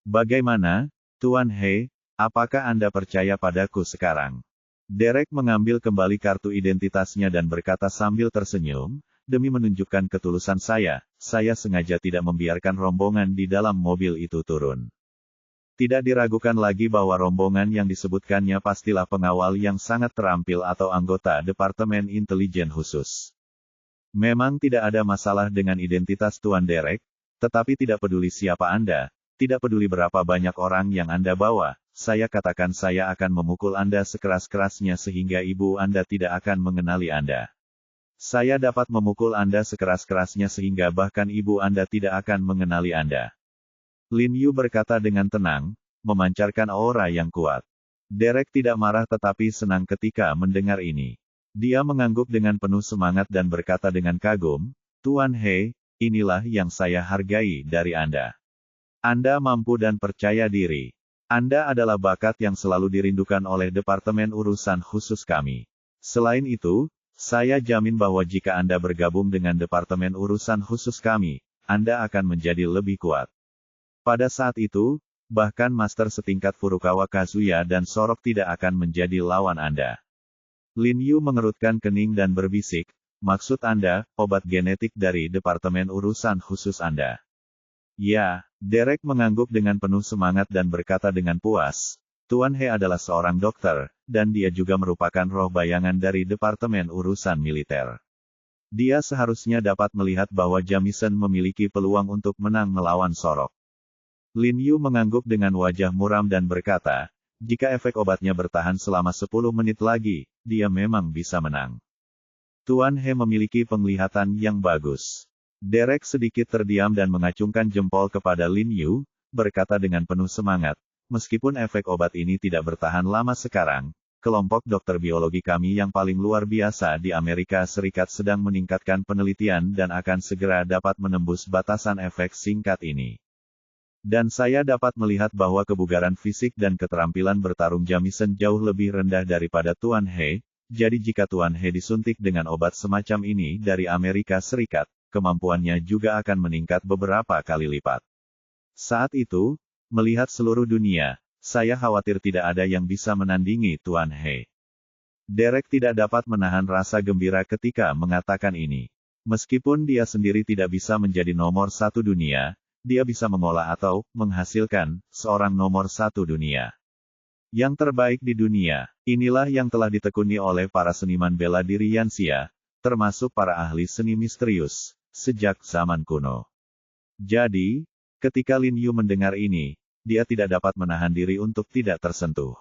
Speaker 1: Bagaimana, Tuan He, apakah Anda percaya padaku sekarang? Derek mengambil kembali kartu identitasnya dan berkata sambil tersenyum, demi menunjukkan ketulusan saya sengaja tidak membiarkan rombongan di dalam mobil itu turun. Tidak diragukan lagi bahwa rombongan yang disebutkannya pastilah pengawal yang sangat terampil atau anggota Departemen Intelijen Khusus. Memang tidak ada masalah dengan identitas Tuan Derek, tetapi tidak peduli siapa Anda, tidak peduli berapa banyak orang yang Anda bawa, saya katakan saya akan memukul Anda sekeras-kerasnya sehingga ibu Anda tidak akan mengenali Anda. Saya dapat memukul Anda sekeras-kerasnya sehingga bahkan ibu Anda tidak akan mengenali Anda. Lin Yu berkata dengan tenang, memancarkan aura yang kuat. Derek tidak marah tetapi senang ketika mendengar ini. Dia mengangguk dengan penuh semangat dan berkata dengan kagum, Tuan He, inilah yang saya hargai dari Anda. Anda mampu dan percaya diri. Anda adalah bakat yang selalu dirindukan oleh Departemen Urusan Khusus kami. Selain itu, saya jamin bahwa jika Anda bergabung dengan Departemen Urusan Khusus kami, Anda akan menjadi lebih kuat. Pada saat itu, bahkan Master setingkat Furukawa Kazuya dan Sorok tidak akan menjadi lawan Anda. Lin Yu mengerutkan kening dan berbisik, maksud Anda, obat genetik dari Departemen Urusan Khusus Anda. Ya, Derek mengangguk dengan penuh semangat dan berkata dengan puas, Tuan He adalah seorang dokter, dan dia juga merupakan roh bayangan dari Departemen Urusan Militer. Dia seharusnya dapat melihat bahwa Jamison memiliki peluang untuk menang melawan Sorok. Lin Yu mengangguk dengan wajah muram dan berkata, jika efek obatnya bertahan selama 10 menit lagi, dia memang bisa menang. Tuan He memiliki penglihatan yang bagus. Derek sedikit terdiam dan mengacungkan jempol kepada Lin Yu, berkata dengan penuh semangat, meskipun efek obat ini tidak bertahan lama sekarang, kelompok dokter biologi kami yang paling luar biasa di Amerika Serikat sedang meningkatkan penelitian dan akan segera dapat menembus batasan efek singkat ini. Dan saya dapat melihat bahwa kebugaran fisik dan keterampilan bertarung Jamison jauh lebih rendah daripada Tuan He, jadi jika Tuan He disuntik dengan obat semacam ini dari Amerika Serikat, kemampuannya juga akan meningkat beberapa kali lipat. Saat itu, melihat seluruh dunia, saya khawatir tidak ada yang bisa menandingi Tuan He. Derek tidak dapat menahan rasa gembira ketika mengatakan ini. Meskipun dia sendiri tidak bisa menjadi nomor 1 dunia, dia bisa mengolah atau menghasilkan seorang nomor 1 dunia. Yang terbaik di dunia, inilah yang telah ditekuni oleh para seniman bela diri Yanxia, termasuk para ahli seni misterius, sejak zaman kuno. Jadi, ketika Lin Yu mendengar ini, dia tidak dapat menahan diri untuk tidak tersentuh.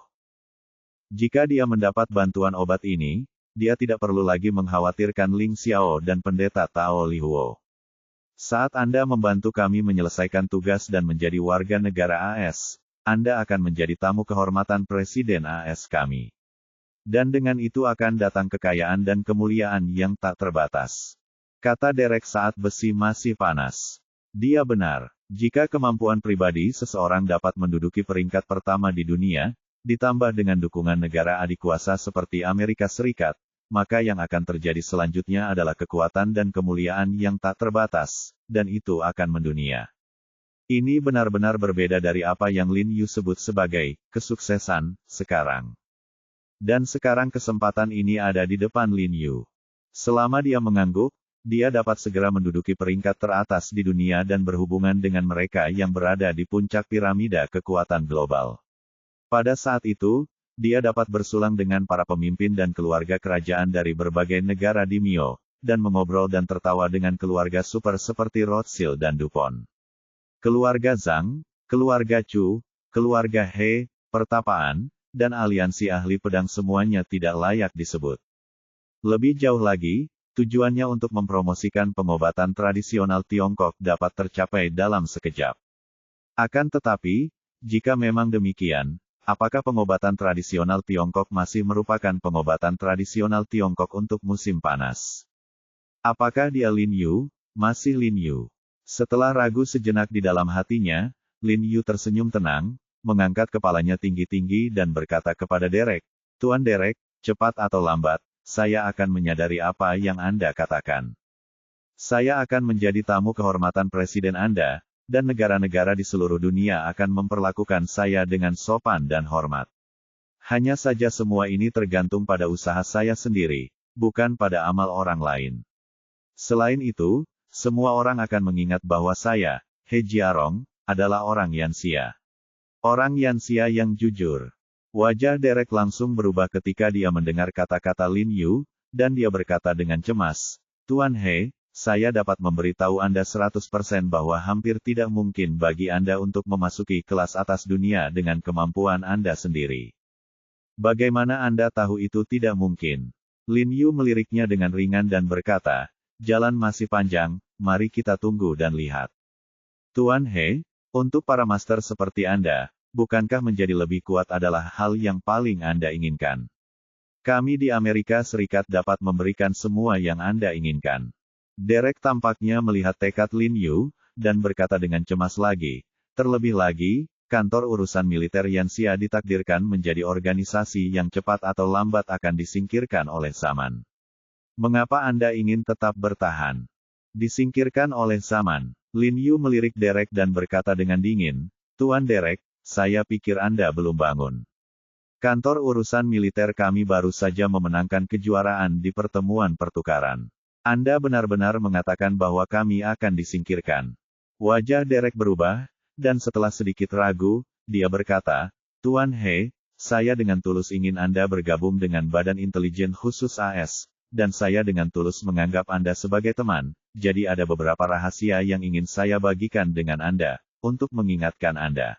Speaker 1: Jika dia mendapat bantuan obat ini, dia tidak perlu lagi mengkhawatirkan Ling Xiao dan Pendeta Tao Lihuo. Saat Anda membantu kami menyelesaikan tugas dan menjadi warga negara AS, Anda akan menjadi tamu kehormatan Presiden AS kami. Dan dengan itu akan datang kekayaan dan kemuliaan yang tak terbatas. Kata Derek saat besi masih panas. Dia benar. Jika kemampuan pribadi seseorang dapat menduduki peringkat pertama di dunia, ditambah dengan dukungan negara adikuasa seperti Amerika Serikat, maka yang akan terjadi selanjutnya adalah kekuatan dan kemuliaan yang tak terbatas, dan itu akan mendunia. Ini benar-benar berbeda dari apa yang Lin Yu sebut sebagai kesuksesan sekarang. Dan sekarang kesempatan ini ada di depan Lin Yu. Selama dia mengangguk, dia dapat segera menduduki peringkat teratas di dunia dan berhubungan dengan mereka yang berada di puncak piramida kekuatan global. Pada saat itu, dia dapat bersulang dengan para pemimpin dan keluarga kerajaan dari berbagai negara di Mio, dan mengobrol dan tertawa dengan keluarga super seperti Rothschild dan DuPont. Keluarga Zhang, keluarga Chu, keluarga He, pertapaan, dan aliansi ahli pedang semuanya tidak layak disebut. Lebih jauh lagi, tujuannya untuk mempromosikan pengobatan tradisional Tiongkok dapat tercapai dalam sekejap. Akan tetapi, jika memang demikian, apakah pengobatan tradisional Tiongkok masih merupakan pengobatan tradisional Tiongkok untuk musim panas? Apakah dia Lin Yu, masih Lin Yu? Setelah ragu sejenak di dalam hatinya, Lin Yu tersenyum tenang, mengangkat kepalanya tinggi-tinggi dan berkata kepada Derek, "Tuan Derek, cepat atau lambat, saya akan menyadari apa yang Anda katakan. Saya akan menjadi tamu kehormatan Presiden Anda, dan negara-negara di seluruh dunia akan memperlakukan saya dengan sopan dan hormat. Hanya saja semua ini tergantung pada usaha saya sendiri, bukan pada amal orang lain. Selain itu, semua orang akan mengingat bahwa saya, He Jiarong, adalah orang Yanxia. Orang Yanxia yang jujur." Wajah Derek langsung berubah ketika dia mendengar kata-kata Lin Yu, dan dia berkata dengan cemas, "Tuan He, saya dapat memberitahu Anda 100% bahwa hampir tidak mungkin bagi Anda untuk memasuki kelas atas dunia dengan kemampuan Anda sendiri." "Bagaimana Anda tahu itu tidak mungkin?" Lin Yu meliriknya dengan ringan dan berkata, "Jalan masih panjang, mari kita tunggu dan lihat." "Tuan He, untuk para master seperti Anda, bukankah menjadi lebih kuat adalah hal yang paling Anda inginkan? Kami di Amerika Serikat dapat memberikan semua yang Anda inginkan." Derek tampaknya melihat tekad Lin Yu, dan berkata dengan cemas lagi, "Terlebih lagi, kantor urusan militer Yanxia ditakdirkan menjadi organisasi yang cepat atau lambat akan disingkirkan oleh zaman. Mengapa Anda ingin tetap bertahan?" "Disingkirkan oleh zaman." Lin Yu melirik Derek dan berkata dengan dingin, "Tuan Derek, saya pikir Anda belum bangun. Kantor urusan militer kami baru saja memenangkan kejuaraan di pertemuan pertukaran. Anda benar-benar mengatakan bahwa kami akan disingkirkan?" Wajah Derek berubah, dan setelah sedikit ragu, dia berkata, "Tuan He, saya dengan tulus ingin Anda bergabung dengan Badan Intelijen Khusus AS, dan saya dengan tulus menganggap Anda sebagai teman, jadi ada beberapa rahasia yang ingin saya bagikan dengan Anda, untuk mengingatkan Anda."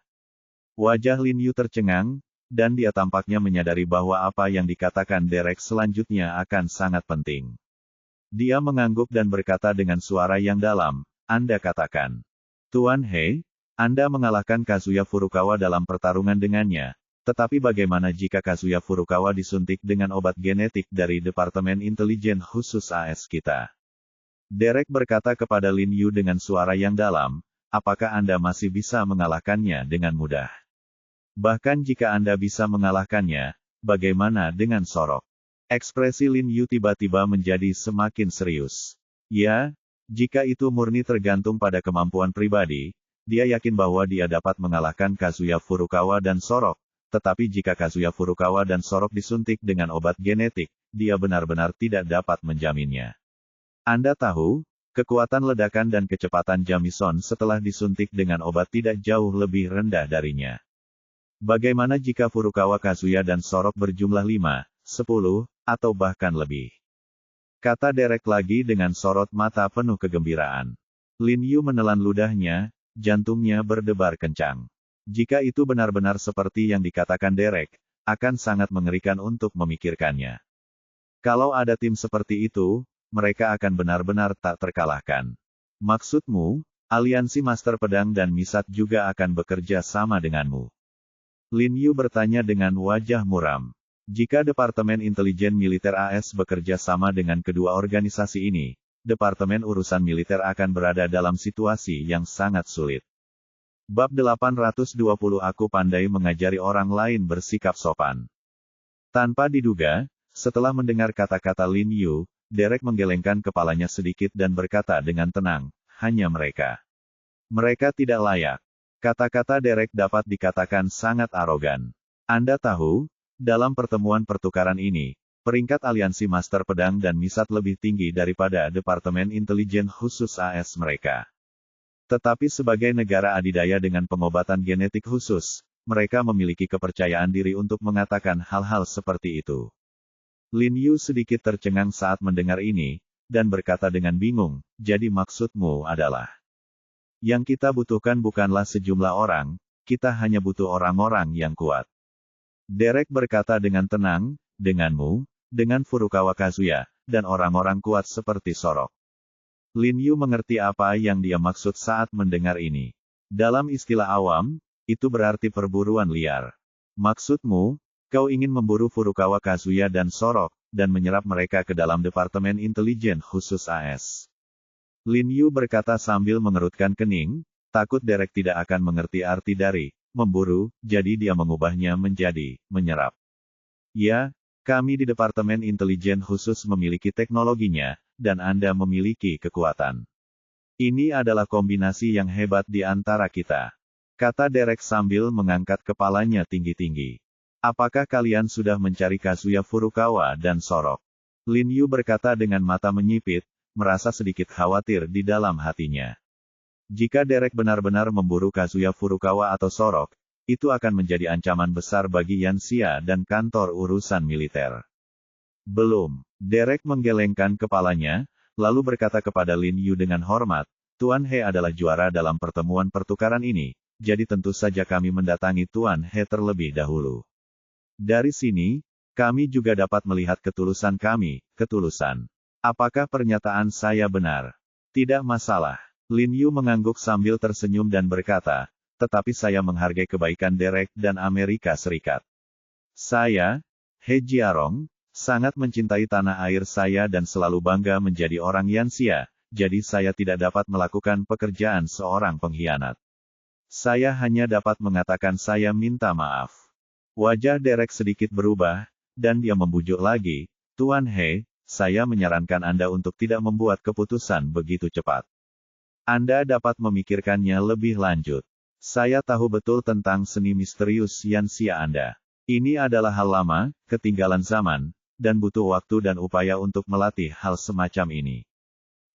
Speaker 1: Wajah Lin Yu tercengang, dan dia tampaknya menyadari bahwa apa yang dikatakan Derek selanjutnya akan sangat penting. Dia mengangguk dan berkata dengan suara yang dalam, "Anda katakan, Tuan He, Anda mengalahkan Kazuya Furukawa dalam pertarungan dengannya, tetapi bagaimana jika Kazuya Furukawa disuntik dengan obat genetik dari Departemen Intelijen Khusus AS kita?" Derek berkata kepada Lin Yu dengan suara yang dalam, "Apakah Anda masih bisa mengalahkannya dengan mudah? Bahkan jika Anda bisa mengalahkannya, bagaimana dengan Sorok?" Ekspresi Lin Yu tiba-tiba menjadi semakin serius. "Ya, jika itu murni tergantung pada kemampuan pribadi, dia yakin bahwa dia dapat mengalahkan Kazuya Furukawa dan Sorok, tetapi jika Kazuya Furukawa dan Sorok disuntik dengan obat genetik, dia benar-benar tidak dapat menjaminnya. Anda tahu, kekuatan ledakan dan kecepatan Jamison setelah disuntik dengan obat tidak jauh lebih rendah darinya. Bagaimana jika Furukawa, Kazuya dan Sorok berjumlah 5, 10, atau bahkan lebih?" Kata Derek lagi dengan sorot mata penuh kegembiraan. Lin Yu menelan ludahnya, jantungnya berdebar kencang. Jika itu benar-benar seperti yang dikatakan Derek, akan sangat mengerikan untuk memikirkannya. Kalau ada tim seperti itu, mereka akan benar-benar tak terkalahkan. Maksudmu, aliansi Master Pedang dan Misat juga akan bekerja sama denganmu? Lin Yu bertanya dengan wajah muram. Jika Departemen Intelijen Militer AS bekerja sama dengan kedua organisasi ini, Departemen Urusan Militer akan berada dalam situasi yang sangat sulit. Bab 820 Aku pandai mengajari orang lain bersikap sopan. Tanpa diduga, setelah mendengar kata-kata Lin Yu, Derek menggelengkan kepalanya sedikit dan berkata dengan tenang, hanya mereka. Mereka tidak layak. Kata-kata Derek dapat dikatakan sangat arogan. Anda tahu, dalam pertemuan pertukaran ini, peringkat aliansi Master Pedang dan Misat lebih tinggi daripada Departemen Intelijen Khusus AS mereka. Tetapi sebagai negara adidaya dengan pengobatan genetik khusus, mereka memiliki kepercayaan diri untuk mengatakan hal-hal seperti itu. Lin Yu sedikit tercengang saat mendengar ini, dan berkata dengan bingung, jadi maksudmu adalah, yang kita butuhkan bukanlah sejumlah orang, kita hanya butuh orang-orang yang kuat. Derek berkata dengan tenang, denganmu, dengan Furukawa Kazuya, dan orang-orang kuat seperti Sorok. Lin Yu mengerti apa yang dia maksud saat mendengar ini. Dalam istilah awam, itu berarti perburuan liar. Maksudmu, kau ingin memburu Furukawa Kazuya dan Sorok, dan menyerap mereka ke dalam Departemen Intelijen Khusus AS. Lin Yu berkata sambil mengerutkan kening, takut Derek tidak akan mengerti arti dari memburu, jadi dia mengubahnya menjadi menyerap. Ya, kami di Departemen Intelijen Khusus memiliki teknologinya, dan Anda memiliki kekuatan. Ini adalah kombinasi yang hebat di antara kita. Kata Derek sambil mengangkat kepalanya tinggi-tinggi. Apakah kalian sudah mencari Kazuya Furukawa dan Sorok? Lin Yu berkata dengan mata menyipit, merasa sedikit khawatir di dalam hatinya. Jika Derek benar-benar memburu Kazuya Furukawa atau Sorok, itu akan menjadi ancaman besar bagi Yanxia dan kantor urusan militer. Belum. Derek menggelengkan kepalanya, lalu berkata kepada Lin Yu dengan hormat, Tuan He adalah juara dalam pertemuan pertukaran ini, jadi tentu saja kami mendatangi Tuan He terlebih dahulu. Dari sini, kami juga dapat melihat ketulusan kami, ketulusan. Apakah pernyataan saya benar? Tidak masalah. Lin Yu mengangguk sambil tersenyum dan berkata, tetapi saya menghargai kebaikan Derek dan Amerika Serikat. Saya, He Jiarong, sangat mencintai tanah air saya dan selalu bangga menjadi orang Yanxia, jadi saya tidak dapat melakukan pekerjaan seorang pengkhianat. Saya hanya dapat mengatakan saya minta maaf. Wajah Derek sedikit berubah, dan dia membujuk lagi, Tuan He, saya menyarankan Anda untuk tidak membuat keputusan begitu cepat. Anda dapat memikirkannya lebih lanjut. Saya tahu betul tentang seni misterius Yanxia Anda. Ini adalah hal lama, ketinggalan zaman, dan butuh waktu dan upaya untuk melatih hal semacam ini.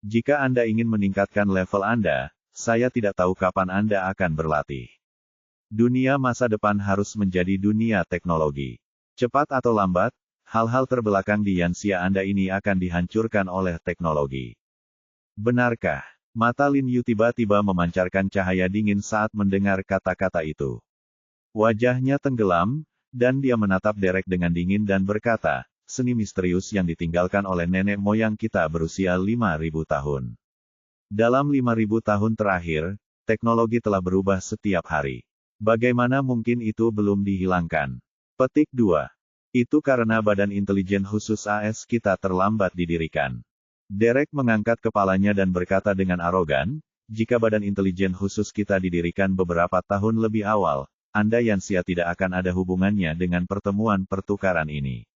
Speaker 1: Jika Anda ingin meningkatkan level Anda, saya tidak tahu kapan Anda akan berlatih. Dunia masa depan harus menjadi dunia teknologi. Cepat atau lambat, hal-hal terbelakang di Yanxia Anda ini akan dihancurkan oleh teknologi. Benarkah? Mata Lin Yu tiba-tiba memancarkan cahaya dingin saat mendengar kata-kata itu. Wajahnya tenggelam, dan dia menatap Derek dengan dingin dan berkata, seni misterius yang ditinggalkan oleh nenek moyang kita berusia 5.000 tahun. Dalam 5.000 tahun terakhir, teknologi telah berubah setiap hari. Bagaimana mungkin itu belum dihilangkan? Petik 2. Itu karena Badan Intelijen Khusus AS kita terlambat didirikan. Derek mengangkat kepalanya dan berkata dengan arogan, jika Badan Intelijen Khusus kita didirikan beberapa tahun lebih awal, Anda Yanxia tidak akan ada hubungannya dengan pertemuan pertukaran ini.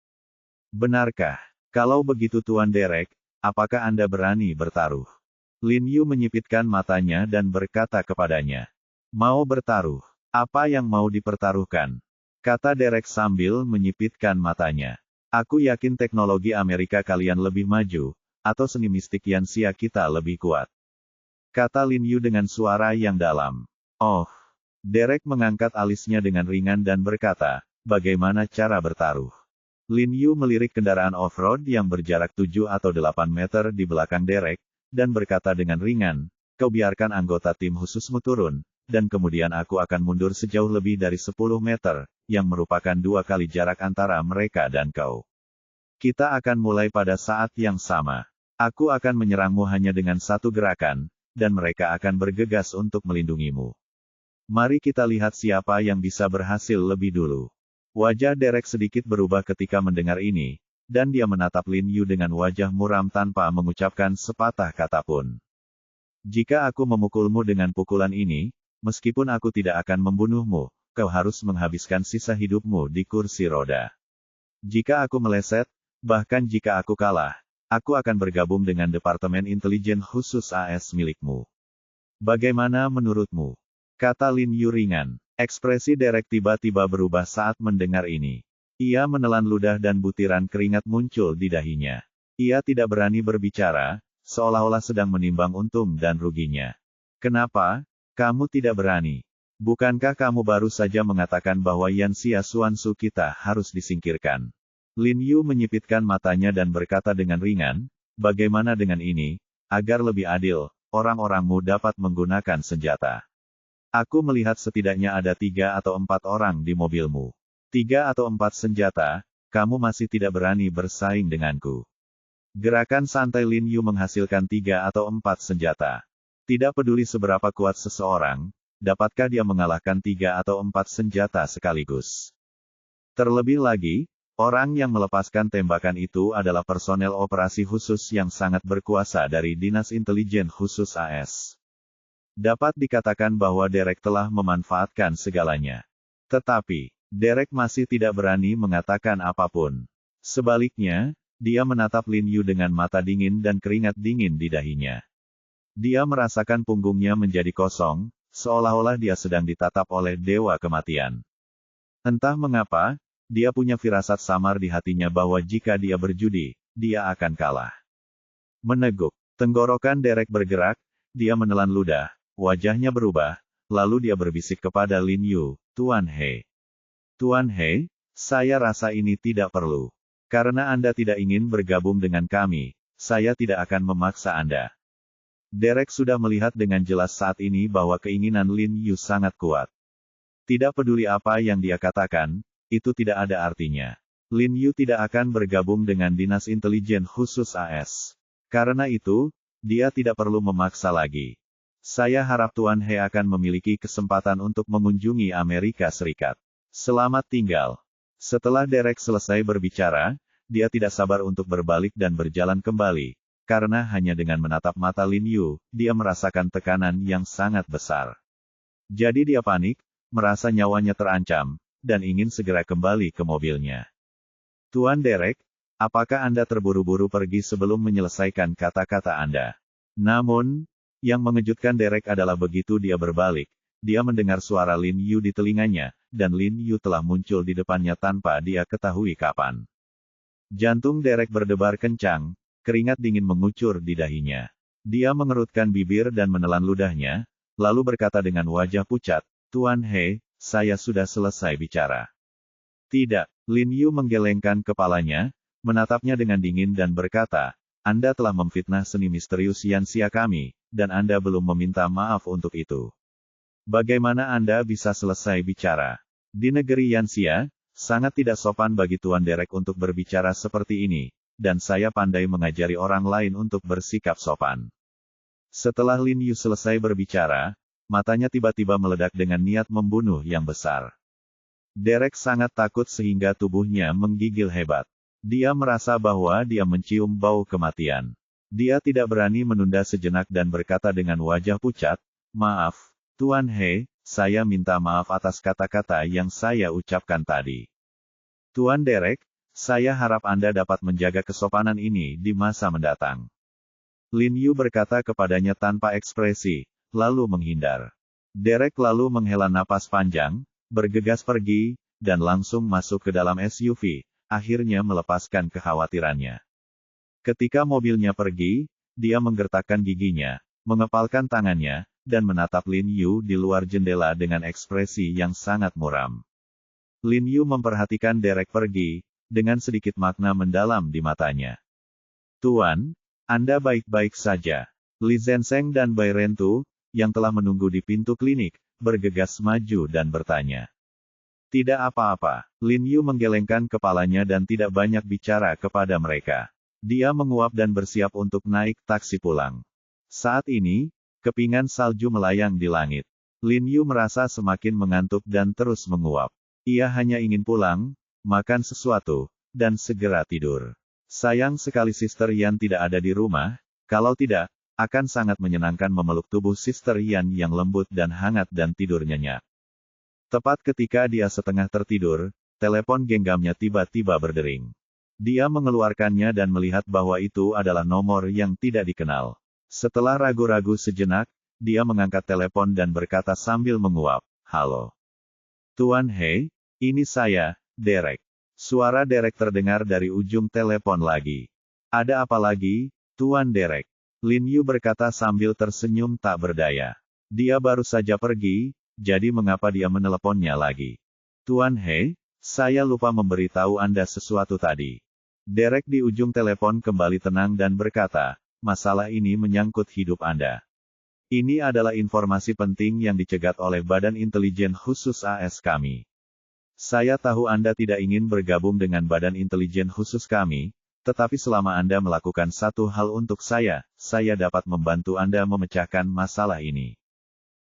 Speaker 1: Benarkah? Kalau begitu Tuan Derek, apakah Anda berani bertaruh? Lin Yu menyipitkan matanya dan berkata kepadanya, mau bertaruh? Apa yang mau dipertaruhkan? Kata Derek sambil menyipitkan matanya. Aku yakin teknologi Amerika kalian lebih maju, atau seni mistik Yanxia kita lebih kuat. Kata Lin Yu dengan suara yang dalam. Oh. Derek mengangkat alisnya dengan ringan dan berkata, bagaimana cara bertaruh? Lin Yu melirik kendaraan off-road yang berjarak 7 atau 8 meter di belakang Derek, dan berkata dengan ringan, kau biarkan anggota tim khususmu turun, dan kemudian aku akan mundur sejauh lebih dari 10 meter, yang merupakan 2 kali jarak antara mereka dan kau. Kita akan mulai pada saat yang sama. Aku akan menyerangmu hanya dengan satu gerakan, dan mereka akan bergegas untuk melindungimu. Mari kita lihat siapa yang bisa berhasil lebih dulu. Wajah Derek sedikit berubah ketika mendengar ini, dan dia menatap Lin Yu dengan wajah muram tanpa mengucapkan sepatah kata pun. Jika aku memukulmu dengan pukulan ini, meskipun aku tidak akan membunuhmu, kau harus menghabiskan sisa hidupmu di kursi roda. Jika aku meleset, bahkan jika aku kalah, aku akan bergabung dengan Departemen Intelijen Khusus AS milikmu. Bagaimana menurutmu? Kata Lin Yu ringan. Ekspresi Derek tiba-tiba berubah saat mendengar ini. Ia menelan ludah dan butiran keringat muncul di dahinya. Ia tidak berani berbicara, seolah-olah sedang menimbang untung dan ruginya. Kenapa? Kamu tidak berani? Bukankah kamu baru saja mengatakan bahwa Yanxia Xuanzu kita harus disingkirkan? Lin Yu menyipitkan matanya dan berkata dengan ringan, bagaimana dengan ini? Agar lebih adil, orang-orangmu dapat menggunakan senjata. Aku melihat setidaknya ada 3 atau 4 orang di mobilmu. 3 atau 4 senjata, kamu masih tidak berani bersaing denganku. Gerakan santai Lin Yu menghasilkan 3 atau 4 senjata. Tidak peduli seberapa kuat seseorang, dapatkah dia mengalahkan 3 atau 4 senjata sekaligus? Terlebih lagi, orang yang melepaskan tembakan itu adalah personel operasi khusus yang sangat berkuasa dari Dinas Intelijen Khusus AS. Dapat dikatakan bahwa Derek telah memanfaatkan segalanya. Tetapi, Derek masih tidak berani mengatakan apapun. Sebaliknya, dia menatap Lin Yu dengan mata dingin dan keringat dingin di dahinya. Dia merasakan punggungnya menjadi kosong, seolah-olah dia sedang ditatap oleh dewa kematian. Entah mengapa, dia punya firasat samar di hatinya bahwa jika dia berjudi, dia akan kalah. Meneguk. Tenggorokan Derek bergerak, dia menelan ludah. Wajahnya berubah, lalu dia berbisik kepada Lin Yu, Tuan He. Tuan He, saya rasa ini tidak perlu. Karena Anda tidak ingin bergabung dengan kami, saya tidak akan memaksa Anda. Derek sudah melihat dengan jelas saat ini bahwa keinginan Lin Yu sangat kuat. Tidak peduli apa yang dia katakan, itu tidak ada artinya. Lin Yu tidak akan bergabung dengan Dinas Intelijen Khusus AS. Karena itu, dia tidak perlu memaksa lagi. Saya harap Tuan He akan memiliki kesempatan untuk mengunjungi Amerika Serikat. Selamat tinggal. Setelah Derek selesai berbicara, dia tidak sabar untuk berbalik dan berjalan kembali, karena hanya dengan menatap mata Lin Yu, dia merasakan tekanan yang sangat besar. Jadi dia panik, merasa nyawanya terancam, dan ingin segera kembali ke mobilnya. Tuan Derek, apakah Anda terburu-buru pergi sebelum menyelesaikan kata-kata Anda? Namun, yang mengejutkan Derek adalah begitu dia berbalik, dia mendengar suara Lin Yu di telinganya, dan Lin Yu telah muncul di depannya tanpa dia ketahui kapan. Jantung Derek berdebar kencang, keringat dingin mengucur di dahinya. Dia mengerutkan bibir dan menelan ludahnya, lalu berkata dengan wajah pucat, Tuan He, saya sudah selesai bicara. Tidak, Lin Yu menggelengkan kepalanya, menatapnya dengan dingin dan berkata, Anda telah memfitnah seni misterius Yanxia kami, dan Anda belum meminta maaf untuk itu. Bagaimana Anda bisa selesai bicara? Di negeri Yanxia, sangat tidak sopan bagi Tuan Derek untuk berbicara seperti ini, dan saya pandai mengajari orang lain untuk bersikap sopan. Setelah Lin Yu selesai berbicara, matanya tiba-tiba meledak dengan niat membunuh yang besar. Derek sangat takut sehingga tubuhnya menggigil hebat. Dia merasa bahwa dia mencium bau kematian. Dia tidak berani menunda sejenak dan berkata dengan wajah pucat, maaf, Tuan He, saya minta maaf atas kata-kata yang saya ucapkan tadi. Tuan Derek, saya harap Anda dapat menjaga kesopanan ini di masa mendatang. Lin Yu berkata kepadanya tanpa ekspresi, lalu menghindar. Derek lalu menghela napas panjang, bergegas pergi, dan langsung masuk ke dalam SUV, akhirnya melepaskan kekhawatirannya. Ketika mobilnya pergi, dia menggertakkan giginya, mengepalkan tangannya, dan menatap Lin Yu di luar jendela dengan ekspresi yang sangat muram. Lin Yu memperhatikan Derek pergi, dengan sedikit makna mendalam di matanya. Tuan, Anda baik-baik saja. Li Zenseng dan Bai Rentu, yang telah menunggu di pintu klinik, bergegas maju dan bertanya. Tidak apa-apa. Lin Yu menggelengkan kepalanya dan tidak banyak bicara kepada mereka. Dia menguap dan bersiap untuk naik taksi pulang. Saat ini, kepingan salju melayang di langit. Lin Yu merasa semakin mengantuk dan terus menguap. Ia hanya ingin pulang, makan sesuatu, dan segera tidur. Sayang sekali Sister Yan tidak ada di rumah, kalau tidak, akan sangat menyenangkan memeluk tubuh Sister Yan yang lembut dan hangat dan tidur nyenyak. Tepat ketika dia setengah tertidur, telepon genggamnya tiba-tiba berdering. Dia mengeluarkannya dan melihat bahwa itu adalah nomor yang tidak dikenal. Setelah ragu-ragu sejenak, dia mengangkat telepon dan berkata sambil menguap, "Halo. Tuan He, ini saya, Derek." Suara Derek terdengar dari ujung telepon lagi. "Ada apa lagi, Tuan Derek?" Lin Yu berkata sambil tersenyum tak berdaya. Dia baru saja pergi, jadi mengapa dia meneleponnya lagi? "Tuan He, saya lupa memberitahu Anda sesuatu tadi." Derek di ujung telepon kembali tenang dan berkata, "Masalah ini menyangkut hidup Anda. Ini adalah informasi penting yang dicegat oleh Badan Intelijen Khusus AS kami. Saya tahu Anda tidak ingin bergabung dengan Badan Intelijen Khusus kami, tetapi selama Anda melakukan satu hal untuk saya dapat membantu Anda memecahkan masalah ini.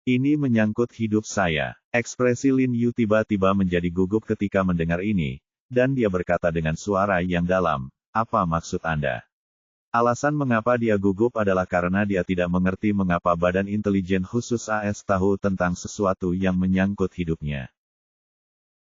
Speaker 1: Ini menyangkut hidup saya." Ekspresi Lin Yu tiba-tiba menjadi gugup ketika mendengar ini, dan dia berkata dengan suara yang dalam, "Apa maksud Anda?" Alasan mengapa dia gugup adalah karena dia tidak mengerti mengapa Badan Intelijen Khusus AS tahu tentang sesuatu yang menyangkut hidupnya.